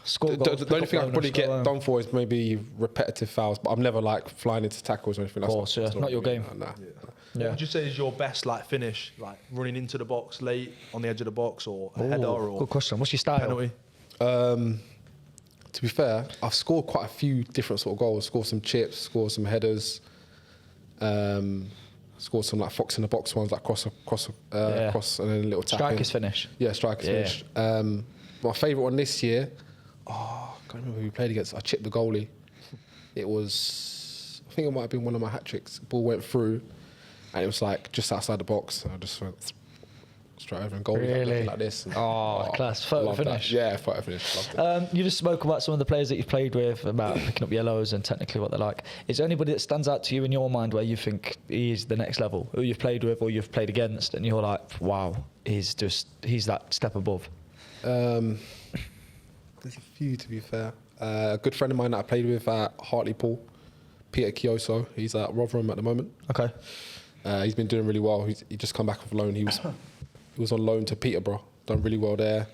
Score The goals, only pick up thing I loan probably and score get loan. done for is maybe repetitive fouls, but I'm never like flying into tackles or anything. Of course, that's not your really- game. Nah. What would you say is your best like finish, like running into the box late on the edge of the box, or a header, or Good question. What's your style? penalty? To be fair, I've scored quite a few different sort of goals. Scored some chips, scored some headers, scored some like fox in the box ones, like cross, and then a little tap. Striker's finish. Yeah, striker's finish. My favourite one this year. I can't remember who we played against. I chipped the goalie. It was, I think it might have been one of my hat tricks. Ball went through, and it was like just outside the box. And I just went straight over and goal Really? like this. And, Class. Photo loved that. finish. Yeah, photo finish. Loved it. You just spoke about some of the players that you've played with, about picking up yellows and technically what they're like. Is there anybody that stands out to you in your mind where you think he's the next level, who you've played with or you've played against, and you're like, wow, he's that step above? There's a few, to be fair. A good friend of mine that I played with at Hartlepool, Peter Kioso. He's at Rotherham at the moment. Okay. He's been doing really well. He just come back off loan. He was on loan to Peterborough. Done really well there.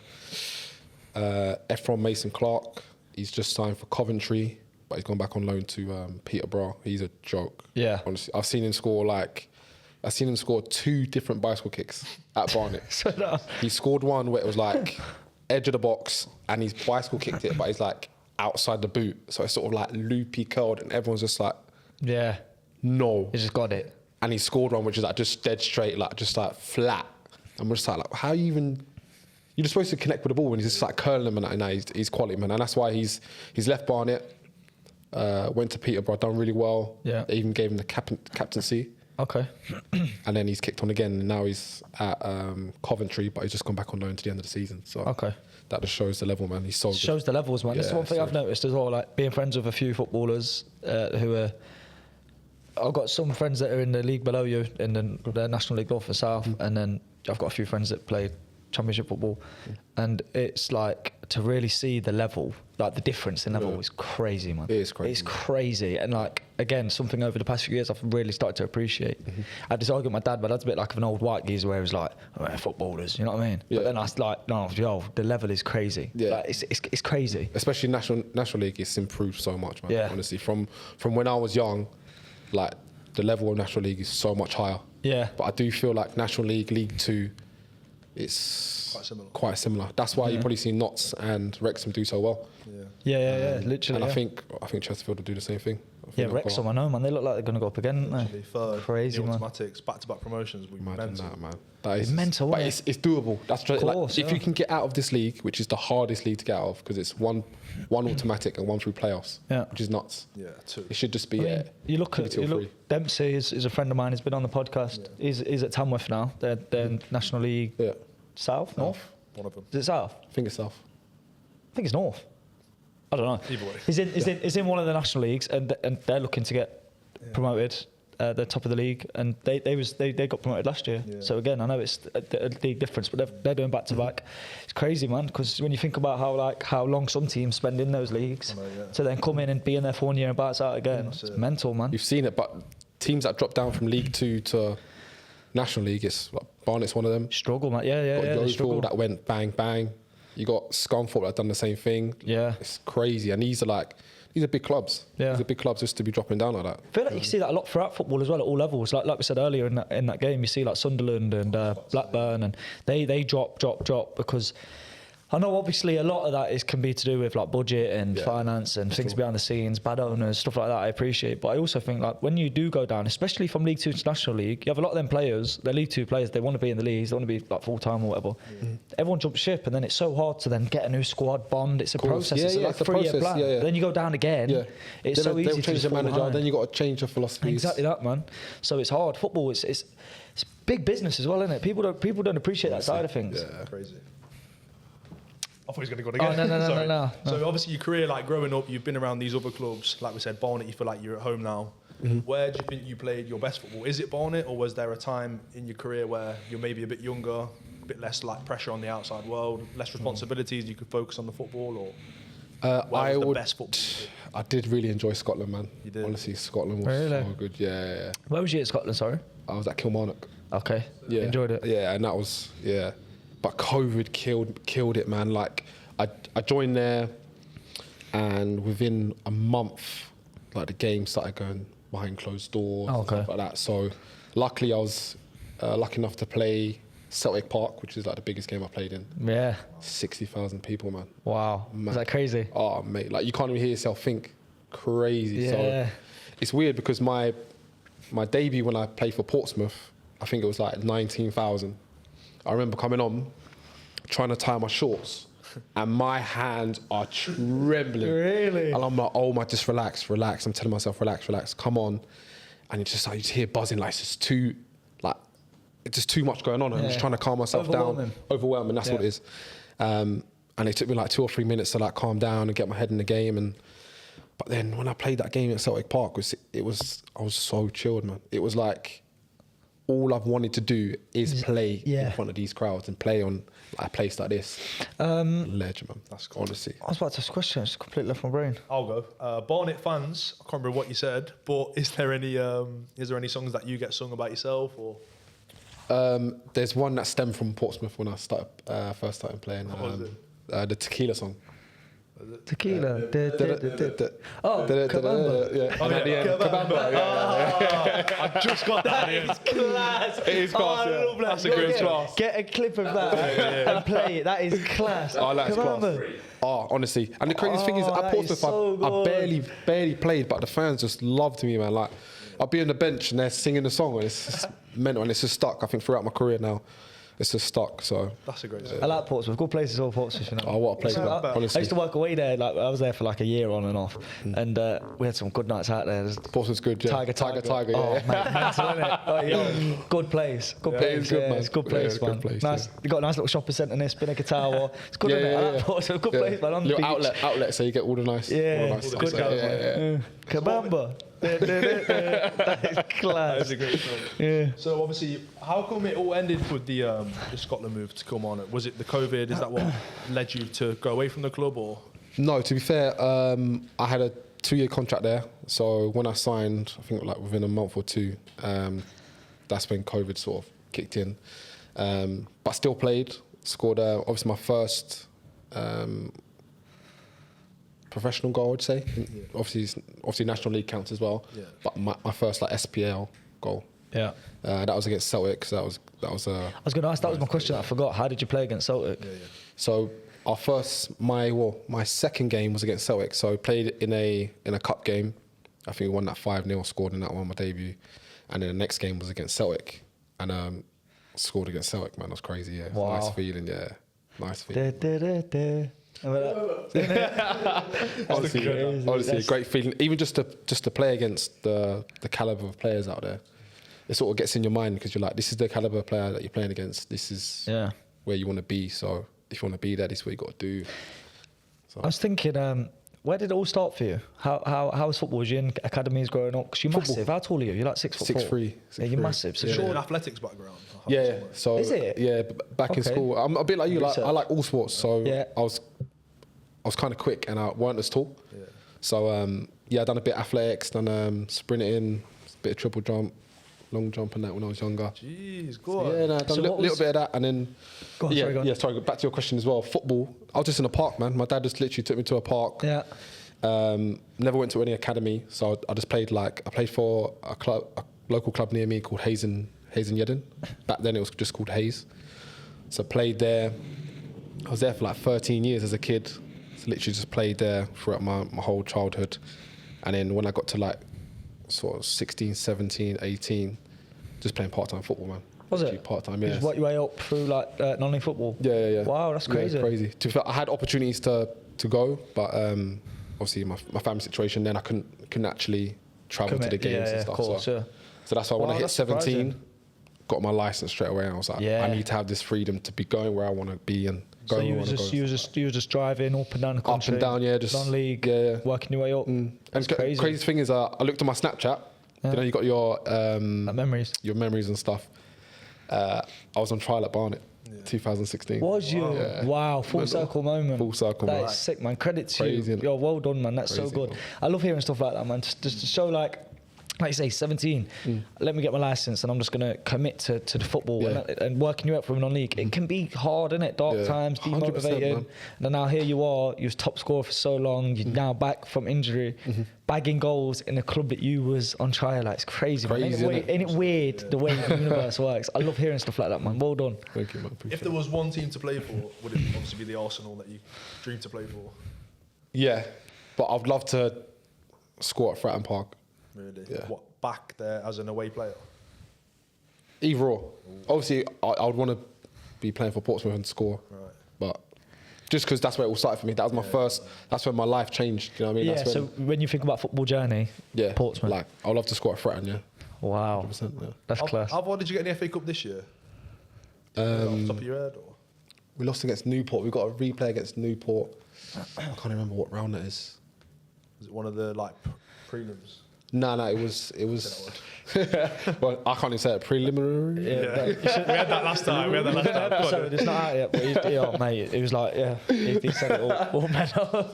Ephron Mason Clark. He's just signed for Coventry, but he's gone back on loan to Peterborough. He's a joke. Yeah. Honestly, I've seen him score 2 different bicycle kicks at Barnet. He scored one where it was like edge of the box, and he's bicycle kicked it, but he's like outside the boot, so it's sort of like loopy curled, and everyone's just like, Yeah. no. He just got it. And he scored one which is like just dead straight, like just like flat. And we're just like how you even? You're just supposed to connect with the ball when he's just like curling them, and he's quality, man. And that's why he's left Barnet, went to Peterborough, done really well. Yeah. They even gave him the captaincy. Okay. And then he's kicked on again, and now he's at Coventry, but he's just gone back on loan to the end of the season. So Okay. that just shows the level, man. He's so good. Shows the levels, man. This is Yeah, one thing I've so- noticed as well, like being friends with a few footballers who are. I've got some friends that are in the league below you, in the National League North and South, and then I've got a few friends that play Championship football, and it's like to really see the level, like the difference in level is crazy, man. It is crazy, It's man. crazy, and like again, something over the past few years I've really started to appreciate. I had this argument with my dad, but that's a bit like an old white geezer where he was like, oh, we're footballers, you know what I mean? Yeah. But then I was like, no, yo, the level is crazy. Yeah. Like, it's crazy. Especially National League, it's improved so much, man. Yeah. Honestly, from when I was young, like the level of National League is so much higher. Yeah. But I do feel like National League, League 2, it's quite similar. That's why you probably see Notts and Wrexham do so well. Yeah, literally. And yeah. I think Chesterfield will do the same thing. I think Yeah, they'll Wrexham, go I know, man. They look like they're going to go up again, aren't Actually, they? third, Crazy, the man. automatics, back-to-back promotions. We Imagine mental. that, man. That is mental, but isn't it's doable. That's just course, like, if yeah. you can get out of this league, which is the hardest league to get out of, because it's one automatic and one through playoffs, Yeah. which is nuts. Yeah, 2. It should just be. I mean, you look at Dempsey is a friend of mine. He's been on the podcast. He's at Tamworth now. They're National League Yeah, South, North. One of them. Is it South? I think it's South. I think it's North. I don't know. Either way. He's in one of the national leagues, and they're looking to get promoted. They're top of the league, and they got promoted last year. Yeah. So again, I know it's a league difference, but they're doing back to back. It's crazy, man. Because when you think about how long some teams spend in those leagues, to then come in and be in there for 1 year and bounce out again, it's mental, man. You've seen it, but teams that drop down from League 2 to National League, it's like Barnet's one of them. Struggle, man. Yeah, Got they Yeovil struggle. that went bang bang. You got Scunthorpe that done the same thing. Yeah. It's crazy, and these are big clubs. Yeah. These are big clubs just to be dropping down like that. I feel like you see that a lot throughout football as well, at all levels. Like we said earlier in that game, you see like Sunderland and Blackburn, and they drop because I know obviously a lot of that can be to do with like budget and finance and things behind the scenes, bad owners, stuff like that. I appreciate, but I also think like when you do go down, especially from League 2 to National League, you have a lot of them players. They're League 2 players. They want to be in the leagues. They want to be like full time or whatever. Everyone jumps ship, and then it's so hard to then get a new squad bond. It's a process. Yeah, it's like it's a a 3-year process. plan. Yeah. Then you go down again. Yeah. It's so easy They'll to change just the fall manager. behind. Then you got to change your philosophies. Exactly that, man. So it's hard. Football, it's big business as well, isn't it? People don't appreciate that side of things. Yeah. Crazy. I thought he was going to go again. Oh, no. So obviously your career, like growing up, you've been around these other clubs. Like we said, Barnet, you feel like you're at home now. Where do you think you played your best football? Is it Barnet, or was there a time in your career where you're maybe a bit younger, a bit less like pressure on the outside world, less responsibilities, you could focus on the football, or where was the best football you did? I did really enjoy Scotland, man. You did? Honestly, Scotland was Really? so good. Yeah. Where was you at Scotland? Sorry. I was at Kilmarnock. Okay. Yeah. Enjoyed it. Yeah, and that was but COVID killed it, man. Like I joined there, and within a month, like the game started going behind closed doors and stuff like that. So luckily I was lucky enough to play Celtic Park, which is like the biggest game I played in. Yeah. 60,000 people, man. Wow. Man. Is that crazy? Oh, mate, like you can't even hear yourself think. Crazy. Yeah. So it's weird because my debut when I played for Portsmouth, I think it was like 19,000. I remember coming on, trying to tie my shorts, and my hands are trembling. Really? And I'm like, oh my, just relax. I'm telling myself, relax, come on. And it's just like, you just hear buzzing, like it's just too much going on. And I'm just trying to calm myself down. Overwhelming, that's what it is. And it took me like 2 or 3 minutes to like calm down and get my head in the game. But then when I played that game at Celtic Park, I was so chilled, man. It was like, all I've wanted to do is play in front of these crowds and play on a place like this. Legend, man. That's cool. Honestly. I was about to ask a question. It's completely left my brain. I'll go. Barnet fans, I can't remember what you said, but is there any songs that you get sung about yourself, or? There's one that stemmed from Portsmouth when I first started playing. What was it? The Tequila song. Tequila. Oh, Kabamba. Yeah. And at the end, Kabamba. Yeah. I just got that. That is class. It is class, yeah. I love that. That's a good class. Get a clip of that and play it. That is class. Oh, that's Kabamba. class. Oh, honestly. And the craziest thing is, at that Portsmouth, is so I good. barely played, but the fans just loved me, man. Like, I'll be on the bench and they're singing the song, and it's just mental, and it's just stuck. I think throughout my career now, it's just stuck. So that's a great song. I like Portsmouth. Good places, all Portsmouth. You know? Oh, what a place, man. Honestly. I used to work away there. Like I was there for like a year on and off, and we had some good nights out there. Portsmouth's good, yeah. Tiger. Yeah. Oh, mate, mental, innit? Oh, yeah. Good place. Good place. It's good, man. It's a good place, Yeah, man. good place, Nice. yeah. You got a nice little shopping centre near Spinnaker Tower. It's good, innit? I like Portsmouth. Good place, man. On the Little beach. outlet, so you get all the nice. Yeah, all the nice good stuff. guys, Yeah. Kabamba. That is class. That's a great song. Yeah. So obviously, how come it all ended with the Scotland move to come on? Was it the COVID? Is that what led you to go away from the club, or? No, to be fair, I had a 2-year contract there. So when I signed, I think like within a month or two, that's when COVID sort of kicked in. But still played, scored obviously my first professional goal, I'd say. Yeah. Obviously National League counts as well. Yeah. But my first like SPL goal. Yeah. That was against Celtic. So that was. I was going to ask. That was my question. I forgot. How did you play against Celtic? Yeah. So my second game was against Celtic. So played in a cup game. I think we won that 5-0. Scored in that one, my debut, and then the next game was against Celtic, and scored against Celtic. Man, that was crazy. Yeah, Wow. Nice feeling. Yeah, nice feeling. Honestly, a great feeling. Even just to play against the caliber of players out there, it sort of gets in your mind because you're like, this is the caliber of player that you're playing against. This is where you want to be. So if you want to be there, this is what you got to do. So. I was thinking, where did it all start for you? How was football? Was you in academies growing up? Because you're massive. How tall are you? You're like 6'4". 6'3". Yeah, you're massive. So Sure, sure. an athletics background. Yeah. So Is it? Yeah, back in Okay. school, I'm a bit like you. Like, Research. I like all sports. So Yeah. I was kind of quick and I weren't as tall. Yeah. So I done a bit of athletics, done sprinting, a bit of triple jump, long jump and that when I was younger. Jeez, So, go on. yeah, no, done So a what little was- bit of that, and then Go on, yeah, sorry, go on. yeah. Sorry, back to your question as well. Football. I was just in a park, man. My dad just literally took me to a park. Yeah. Never went to any academy, so I just played I played for a local club near me called Hayes and Yedden. Back then it was just called Hayes. So played there. I was there for like 13 years as a kid. So literally just played there throughout my whole childhood. And then when I got to like sort of 16, 17, 18, just playing part-time football, man. Was Literally it? part-time, You yeah. just worked your way up through like non-league football? Yeah. Wow, that's crazy. Yeah, crazy. To be fair, I had opportunities to go, but obviously my family situation, then I couldn't actually travel to the games and stuff. Of course, so that's why when Wow, I hit that's 17, surprising. got my license straight away. And I was like, Yeah. I need to have this freedom to be going where I want to be and So going you where I was want to just go. you was just driving up and down the country, Up and down, yeah, just non-league, yeah. working your way up. And That's the crazy. craziest thing is, I looked at my Snapchat Yeah. You know, you got your Memories. your memories and stuff. I was on trial at Barnet, 2016. Was you? Yeah. Wow, full circle moment. Full circle That moment. is sick, man. Credit to Crazy, you. innit? Yo, well done, man. That's so Crazy, good. man. I love hearing stuff like that, man. Just to show, like you say, 17. Let me get my license, and I'm just gonna commit to the football Yeah. and working your way up from non-league. It can be hard, innit? Dark Yeah. times, 100%, demotivated. man. And then now here you are. You was top scorer for so long. You're now back from injury, bagging goals in a club that you was on trial. Like, it's crazy, man. Crazy, Ain't it weird the way the universe works? I love hearing stuff like that, man. Well done. Thank you, man. Appreciate If there was one team to play for, would it obviously be the Arsenal that you dream to play for? Yeah, but I'd love to score at Fratton Park. Really? Yeah. What, back there as an away player? Either or. Obviously, I would want to be playing for Portsmouth and score. Right. But just because that's where it all started for me. That was my first. That's when my life changed. You know what I mean? Yeah. That's So when, when you think about football journey, Portsmouth. Like, I'd love to score at Fratton. Yeah. Wow, 100%, yeah. that's class. How far did you get in the FA Cup this year? Off the top of your head? Or? We lost against Newport. We got a replay against Newport. I can't remember what round that is. Was it one of the like prelims? No, it was. Well, I can't even say it. Preliminary. Yeah, We had that last time. Go on, episode, it's not out yet, but mate, it was like, he said it all mental.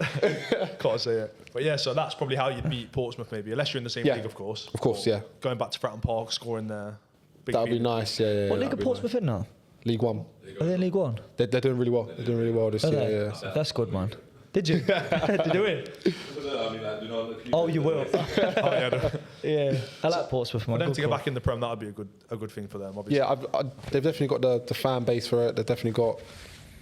can't say it. But yeah, so that's probably how you'd beat Portsmouth, maybe, unless you're in the same Yeah. league, of course. Of course, Or yeah. Going back to Fratton Park, scoring there. Big That'd be feeling. nice. Yeah. What league that'd are be Portsmouth in now? nice. League One. Are they in League One? They're doing really well. They're doing really well this Are year. they? Yeah. That's good, man. Did you? Did you win? I mean, like, you know, Oh, you will. Oh, yeah, no. Yeah, I like Portsmouth, man. For them Good to get call. back in the Prem, that would be a good thing for them, obviously. Yeah, they've definitely got the fan base for it. They've definitely got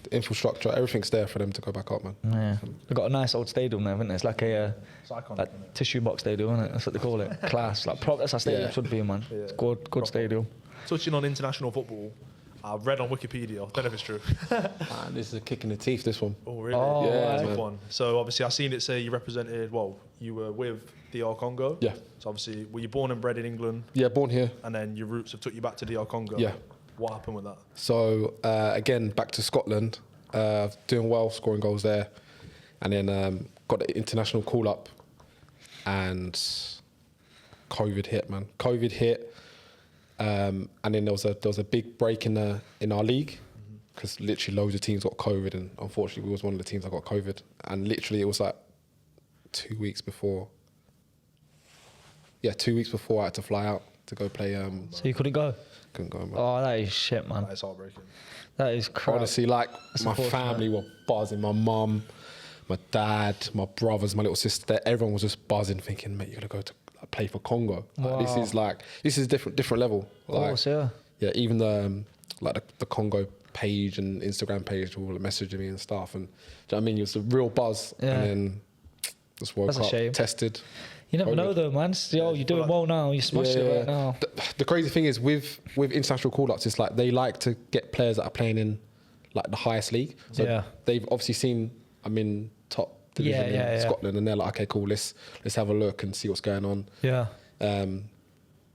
the infrastructure. Everything's there for them to go back up, man. Yeah, they've got a nice old stadium there, haven't they? It's like a It's iconic, like isn't it? tissue box stadium, isn't it? That's what they call it. Class, like that's how stadium Yeah. should be, man. It's good stadium. Touching on international football, I've read on Wikipedia, I don't know if it's true. Man, this is a kick in the teeth. This one. Oh, really? Oh, Yeah, Big man. one. So obviously I've seen it say you represented, you were with DR Congo. Yeah. So obviously, were you born and bred in England, Yeah, born here. and then your roots have took you back to DR Congo? Yeah. What happened with that? So again, back to Scotland, doing well, scoring goals there, and then got the international call up, and COVID hit, man. COVID hit, and then there was a big break in our league because literally loads of teams got COVID, and unfortunately we was one of the teams that got COVID, and literally it was like 2 weeks before. Yeah, 2 weeks before I had to fly out to go play. So you couldn't go? Couldn't go, man. Oh, that is shit, man. That is heartbreaking. That is crap. Honestly, like That's my unfortunate. family were buzzing. My mum, my dad, my brothers, my little sister. Everyone was just buzzing, thinking, "Mate, you're gonna go to play for Congo." Like, this is different level. Of course, yeah. Yeah, even the the Congo page and Instagram page were all messaging me and stuff. And do you know what I mean? It was a real buzz. Yeah. And then just woke That's a up, shame. tested. You never COVID. know though, man. Yo, you're doing well now. You're smashing it right now. The crazy thing is with international call-ups, it's like they like to get players that are playing in like the highest league. So Yeah. they've obviously seen I'm in top division in Scotland, and they're like, okay, cool, let's have a look and see what's going on. Yeah.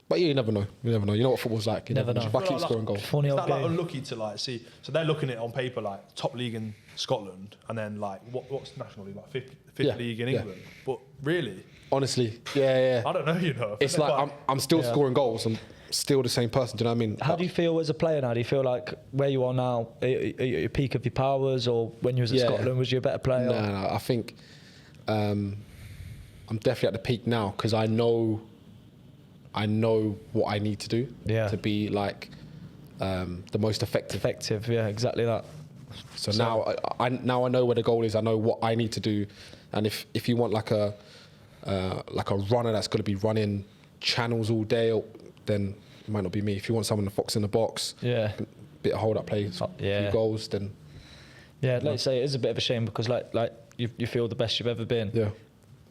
But yeah, you never know. You never know. You know what football's like. You Never know. But I keep scoring goals. Funny Is old that like game. unlucky to like see? So they're looking at it on paper like top league in Scotland, and then like what's national league like fifth Yeah, league in yeah. England. But really, Honestly, yeah. I don't know. You know, It's like I'm still scoring goals. I'm still the same person. Do you know what I mean? How do you feel as a player now? Do you feel like where you are now, are you at your peak of your powers, or when you was at Yeah. Scotland, was you a better player? No, I think I'm definitely at the peak now because I know what I need to do to be like the most effective. Effective, yeah, exactly that. So now I know where the goal is. I know what I need to do, and if you want like a runner that's going to be running channels all day, then it might not be me. If you want someone to fox in the box, Yeah. bit of hold up play, few goals, then Yeah, like you say, it is a bit of a shame because like you feel the best you've ever been. yeah.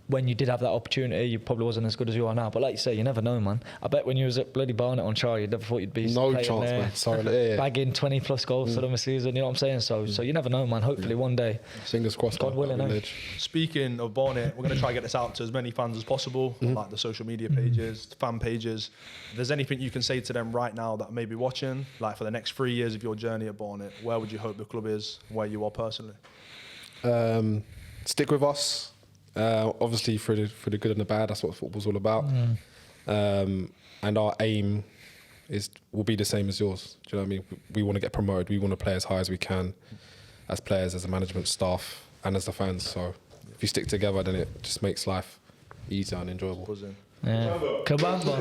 When you did have that opportunity, you probably wasn't as good as you are now. But like you say, you never know, man. I bet when you was at bloody Barnet on trial, you never thought you'd be No playing chance, there, man. Sorry, yeah. bagging 20 plus goals for them a season. You know what I'm saying? So you never know, man. Hopefully one day. Fingers crossed. God man. willing, That'd be eh? ledge. Speaking of Barnet, we're going to try and get this out to as many fans as possible, on, like the social media pages, fan pages. If there's anything you can say to them right now that may be watching, like for the next 3 years of your journey at Barnet, where would you hope the club is, where you are personally? Stick with us. Obviously, for the good and the bad, that's what football's all about. And our aim will be the same as yours. Do you know what I mean? We want to get promoted. We want to play as high as we can, as players, as a management staff, and as the fans. So if you stick together, then it just makes life easier and enjoyable. Yeah. Kabamba.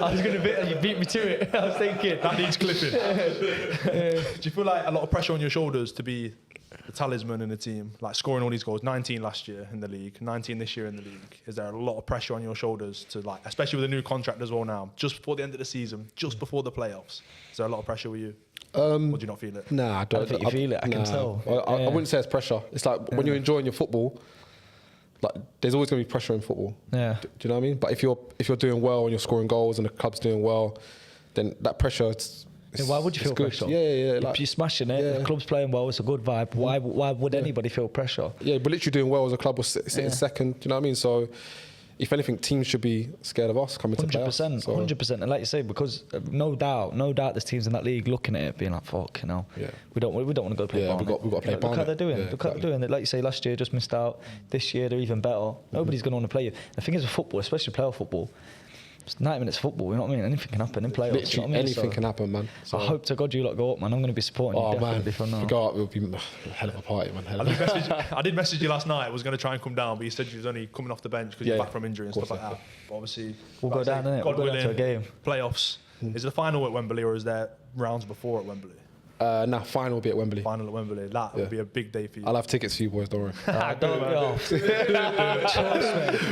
I was going to you beat me to it. I was thinking. That needs clipping. Do you feel like a lot of pressure on your shoulders to be the talisman in the team? Like scoring all these goals, 19 last year in the league, 19 this year in the league. Is there a lot of pressure on your shoulders to, like, especially with a new contract as well now, just before the end of the season, just before the playoffs? Is there a lot of pressure with you? Or do you not feel it? Nah, I don't think you feel it. I can tell. I wouldn't say it's pressure. It's like when you're enjoying your football, like there's always going to be pressure in football. Yeah. Do you know what I mean? But if you're doing well and you're scoring goals and the club's doing well, then that pressure. Why would you feel good. pressure? Yeah. If you're smashing it, the club's playing well, it's a good vibe. Why would anybody feel pressure? Yeah, but literally doing well as a club will sit in second. Do you know what I mean? So, if anything, teams should be scared of us coming to play us. 100%. And like you say, because no doubt, there's teams in that league looking at it, being like, "Fuck, you know, we don't want to go play Barnet." We've got to play Barnet. Look how they're doing. Yeah, Look how they're doing. Like you say, last year just missed out. This year they're even better. Nobody's going to want to play you. The thing is with football, especially playoff football, it's 90 minutes of football, you know what I mean? Anything can happen in playoffs. Literally you know what I mean? anything can happen, man. So I hope to God you lot go up, man. I'm going to be supporting you definitely from now. If we go up, it'll be a hell of a party, man. I did message you last night. I was going to try and come down, but you said you was only coming off the bench because you're back from injury and stuff like that. But obviously, we'll go down, innit? God We'll go down to a game. Playoffs. Is it the final at Wembley or is there rounds before at Wembley? Final will be at Wembley. Final at Wembley. That will be a big day for you. I'll have tickets for you boys, don't worry. Don't go. Trust me.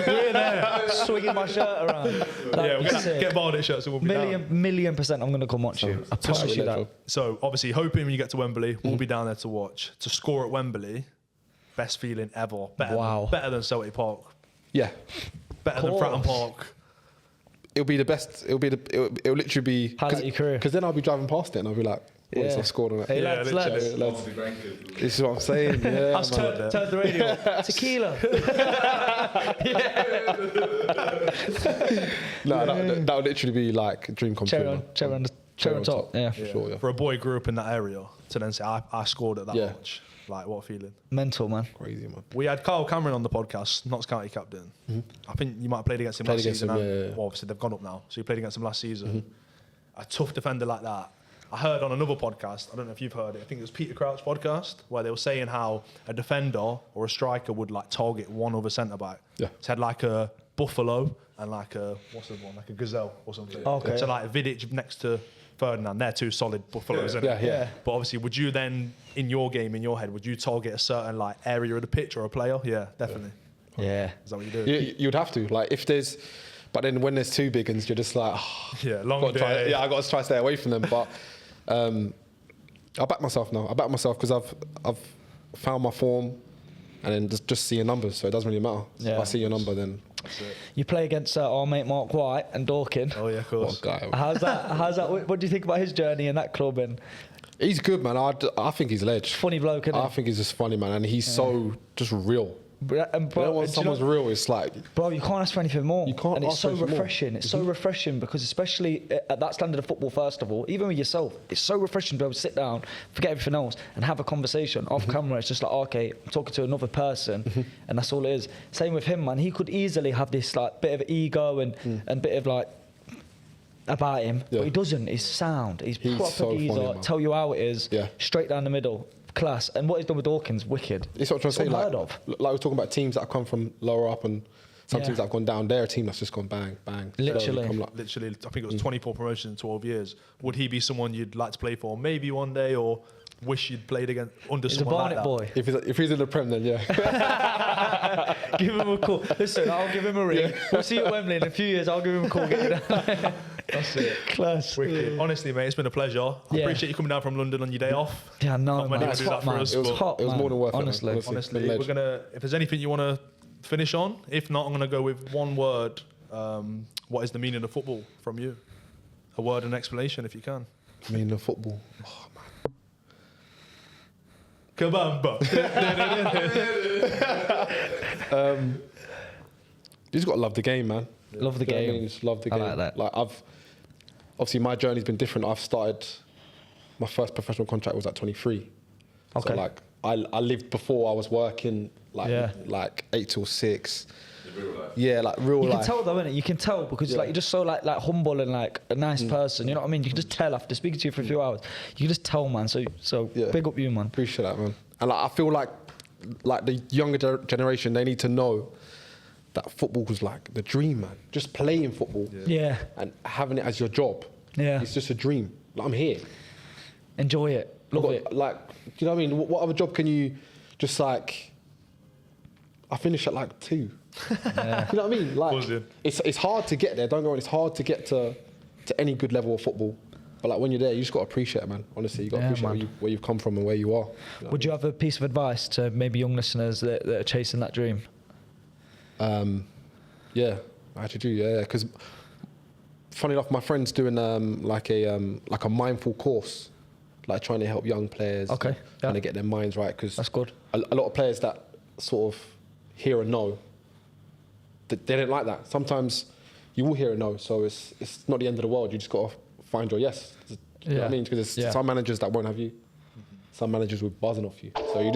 We're there, swinging my shirt around. We're going to get Barnet shirts and we'll be down. Million percent I'm going to come watch you. I promise you that. So, obviously, hoping when you get to Wembley, we'll be down there to watch. To score at Wembley, best feeling ever. Better than Celtic Park. Yeah. Better than Fratton Park. It'll be the best. It'll literally be highlight your career. Because then I'll be driving past it and I'll be like, I've scored on it. Hey, lads. This is what I'm saying. Yeah, I've turned the radio. Tequila. No, that would literally be like a dream come true. Cherry on top. Yeah. Sure, yeah. For a boy who grew up in that area to then say, I scored at that much. Like, what a feeling. Mental, man. Crazy, man. We had Kyle Cameron on the podcast, Notts County captain. I think you might have played against him last season. Well, obviously, they've gone up now. So you played against him last season. A tough defender like that. I heard on another podcast, I don't know if you've heard it, I think it was Peter Crouch's podcast, where they were saying how a defender or a striker would like target one other centre-back. Yeah. So had like a Buffalo and like a, what's the one, like a Gazelle or something. Okay. So like Vidic next to Ferdinand, they're two solid Buffaloes, isn't it? Yeah. But obviously, would you then, in your game, in your head, would you target a certain like area of the pitch or a player? Yeah, definitely. Yeah. Is that what you do? You'd have to. Like, if there's... But then when there's two big ones, you're just like... long day. I got to try to stay away from them. But I back myself now. I back myself because I've found my form and then just see your numbers. So it doesn't really matter. So if I see your number, then... You play against our mate Mark White and Dorkin. Oh, yeah, of course. What a guy. How's that? What do you think about his journey in that club? And he's good, man. I think he's ledge. Funny bloke, isn't he? I think he's just funny, man. And he's so just real. And bro, when someone's real, it's like... Bro, you can't ask for anything more. You can't and it's ask so for anything refreshing. more. It's so refreshing because especially at that standard of football, first of all, even with yourself, it's so refreshing to be able to sit down, forget everything else, and have a conversation off camera. It's just like, okay, I'm talking to another person, and that's all it is. Same with him, man. He could easily have this like bit of ego and bit of like about him, but he doesn't. He's sound. He's proper so geezer. funny, Tell you how it is. Yeah. Straight down the middle. Class. And what he's done with Dawkins, wicked. It's what I'm trying to say. Unheard of. Like we're talking about teams that have come from lower up and some teams that have gone down. They're a team that's just gone bang, bang. Literally. Literally, I think it was 24 promotions in 12 years. Would he be someone you'd like to play for maybe one day or wish you'd played against under He's someone a Barnet like that? boy. If he's in the Prem, then yeah. Give him a call. Listen, I'll give him a ring. We'll see you at Wembley in a few years. I'll give him a call. Get you down. That's it. Class. Wicked. Honestly, mate, it's been a pleasure. I appreciate you coming down from London on your day off. Yeah, no, Not many man. would It's do that hot, for man. us, It was but hot, It was more than worth honestly. it. Honestly, Been we're ledge. gonna. If there's anything you want to finish on, if not, I'm gonna go with one word. What is the meaning of football from you? A word and explanation, if you can. Meaning of football. Oh, Kabamba. You just got to love the game, man. Love the You know what I game. mean? Just love the I game. like that. Like obviously my journey's been different. I've started, my first professional contract was at 23. Okay. So like I lived before I was working like 8 till 6. real life. Yeah, like real You life. can tell though, innit? You can tell because like you're just so like humble and like a nice person. You know what I mean? You can just tell after speaking to you for a few hours. You can just tell, man. So Yeah. big up you, man. Appreciate that, man. And like, I feel like the younger generation, they need to know that football was like the dream, man. Just playing football Yeah. and having it as your job. Yeah. It's just a dream. Like, I'm here. Enjoy it. Love it. Like, you know what I mean? What other job can you just like? I finish at like 2. You know what I mean? Like, Buzzing. it's hard to get there. Don't go on. It's hard to get to any good level of football. But like when you're there, you just got to appreciate it, man. Honestly, you got to Yeah, appreciate where you've come from and where you are. You know Would you have a piece of advice to maybe young listeners that are chasing that dream? Yeah, I actually do. Yeah, because funny enough, my friend's doing like a mindful course, like trying to help young players. Okay, trying to get their minds right. Because That's good. A lot of players that sort of hear a no, they don't like that. Sometimes you will hear a no, so it's not the end of the world. You just got to find your yes. You know what I mean? Because there's some managers that won't have you. Some managers will buzzing off you. So you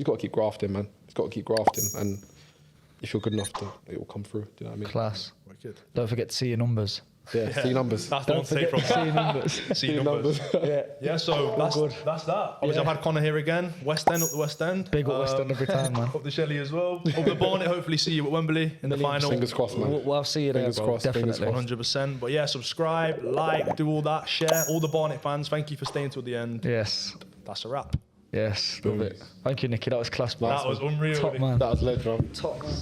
got to keep grafting, man. You've got to keep grafting, and if you're good enough, it will come through. Do you know what I mean? Class. Wicked. Don't forget to see your numbers. Yeah, see numbers. That's the one to take from See your numbers. See numbers. Yeah. So that's that. Obviously, I've had Connor here again. West End, up the West End. Big up West End every time, man. Up the Shelley as well. Up the Barnet. Hopefully, see you at Wembley in the final. Fingers crossed, man. We'll see you there, Fingers bro. crossed, fingers Definitely. crossed. 100%. But yeah, subscribe, like, do all that, share. All the Barnet fans, thank you for staying till the end. Yes. That's a wrap. Yes. Love it. Thank you, Nicky. That was class, man. That was unreal. Top man. That was leg, bro. Top man.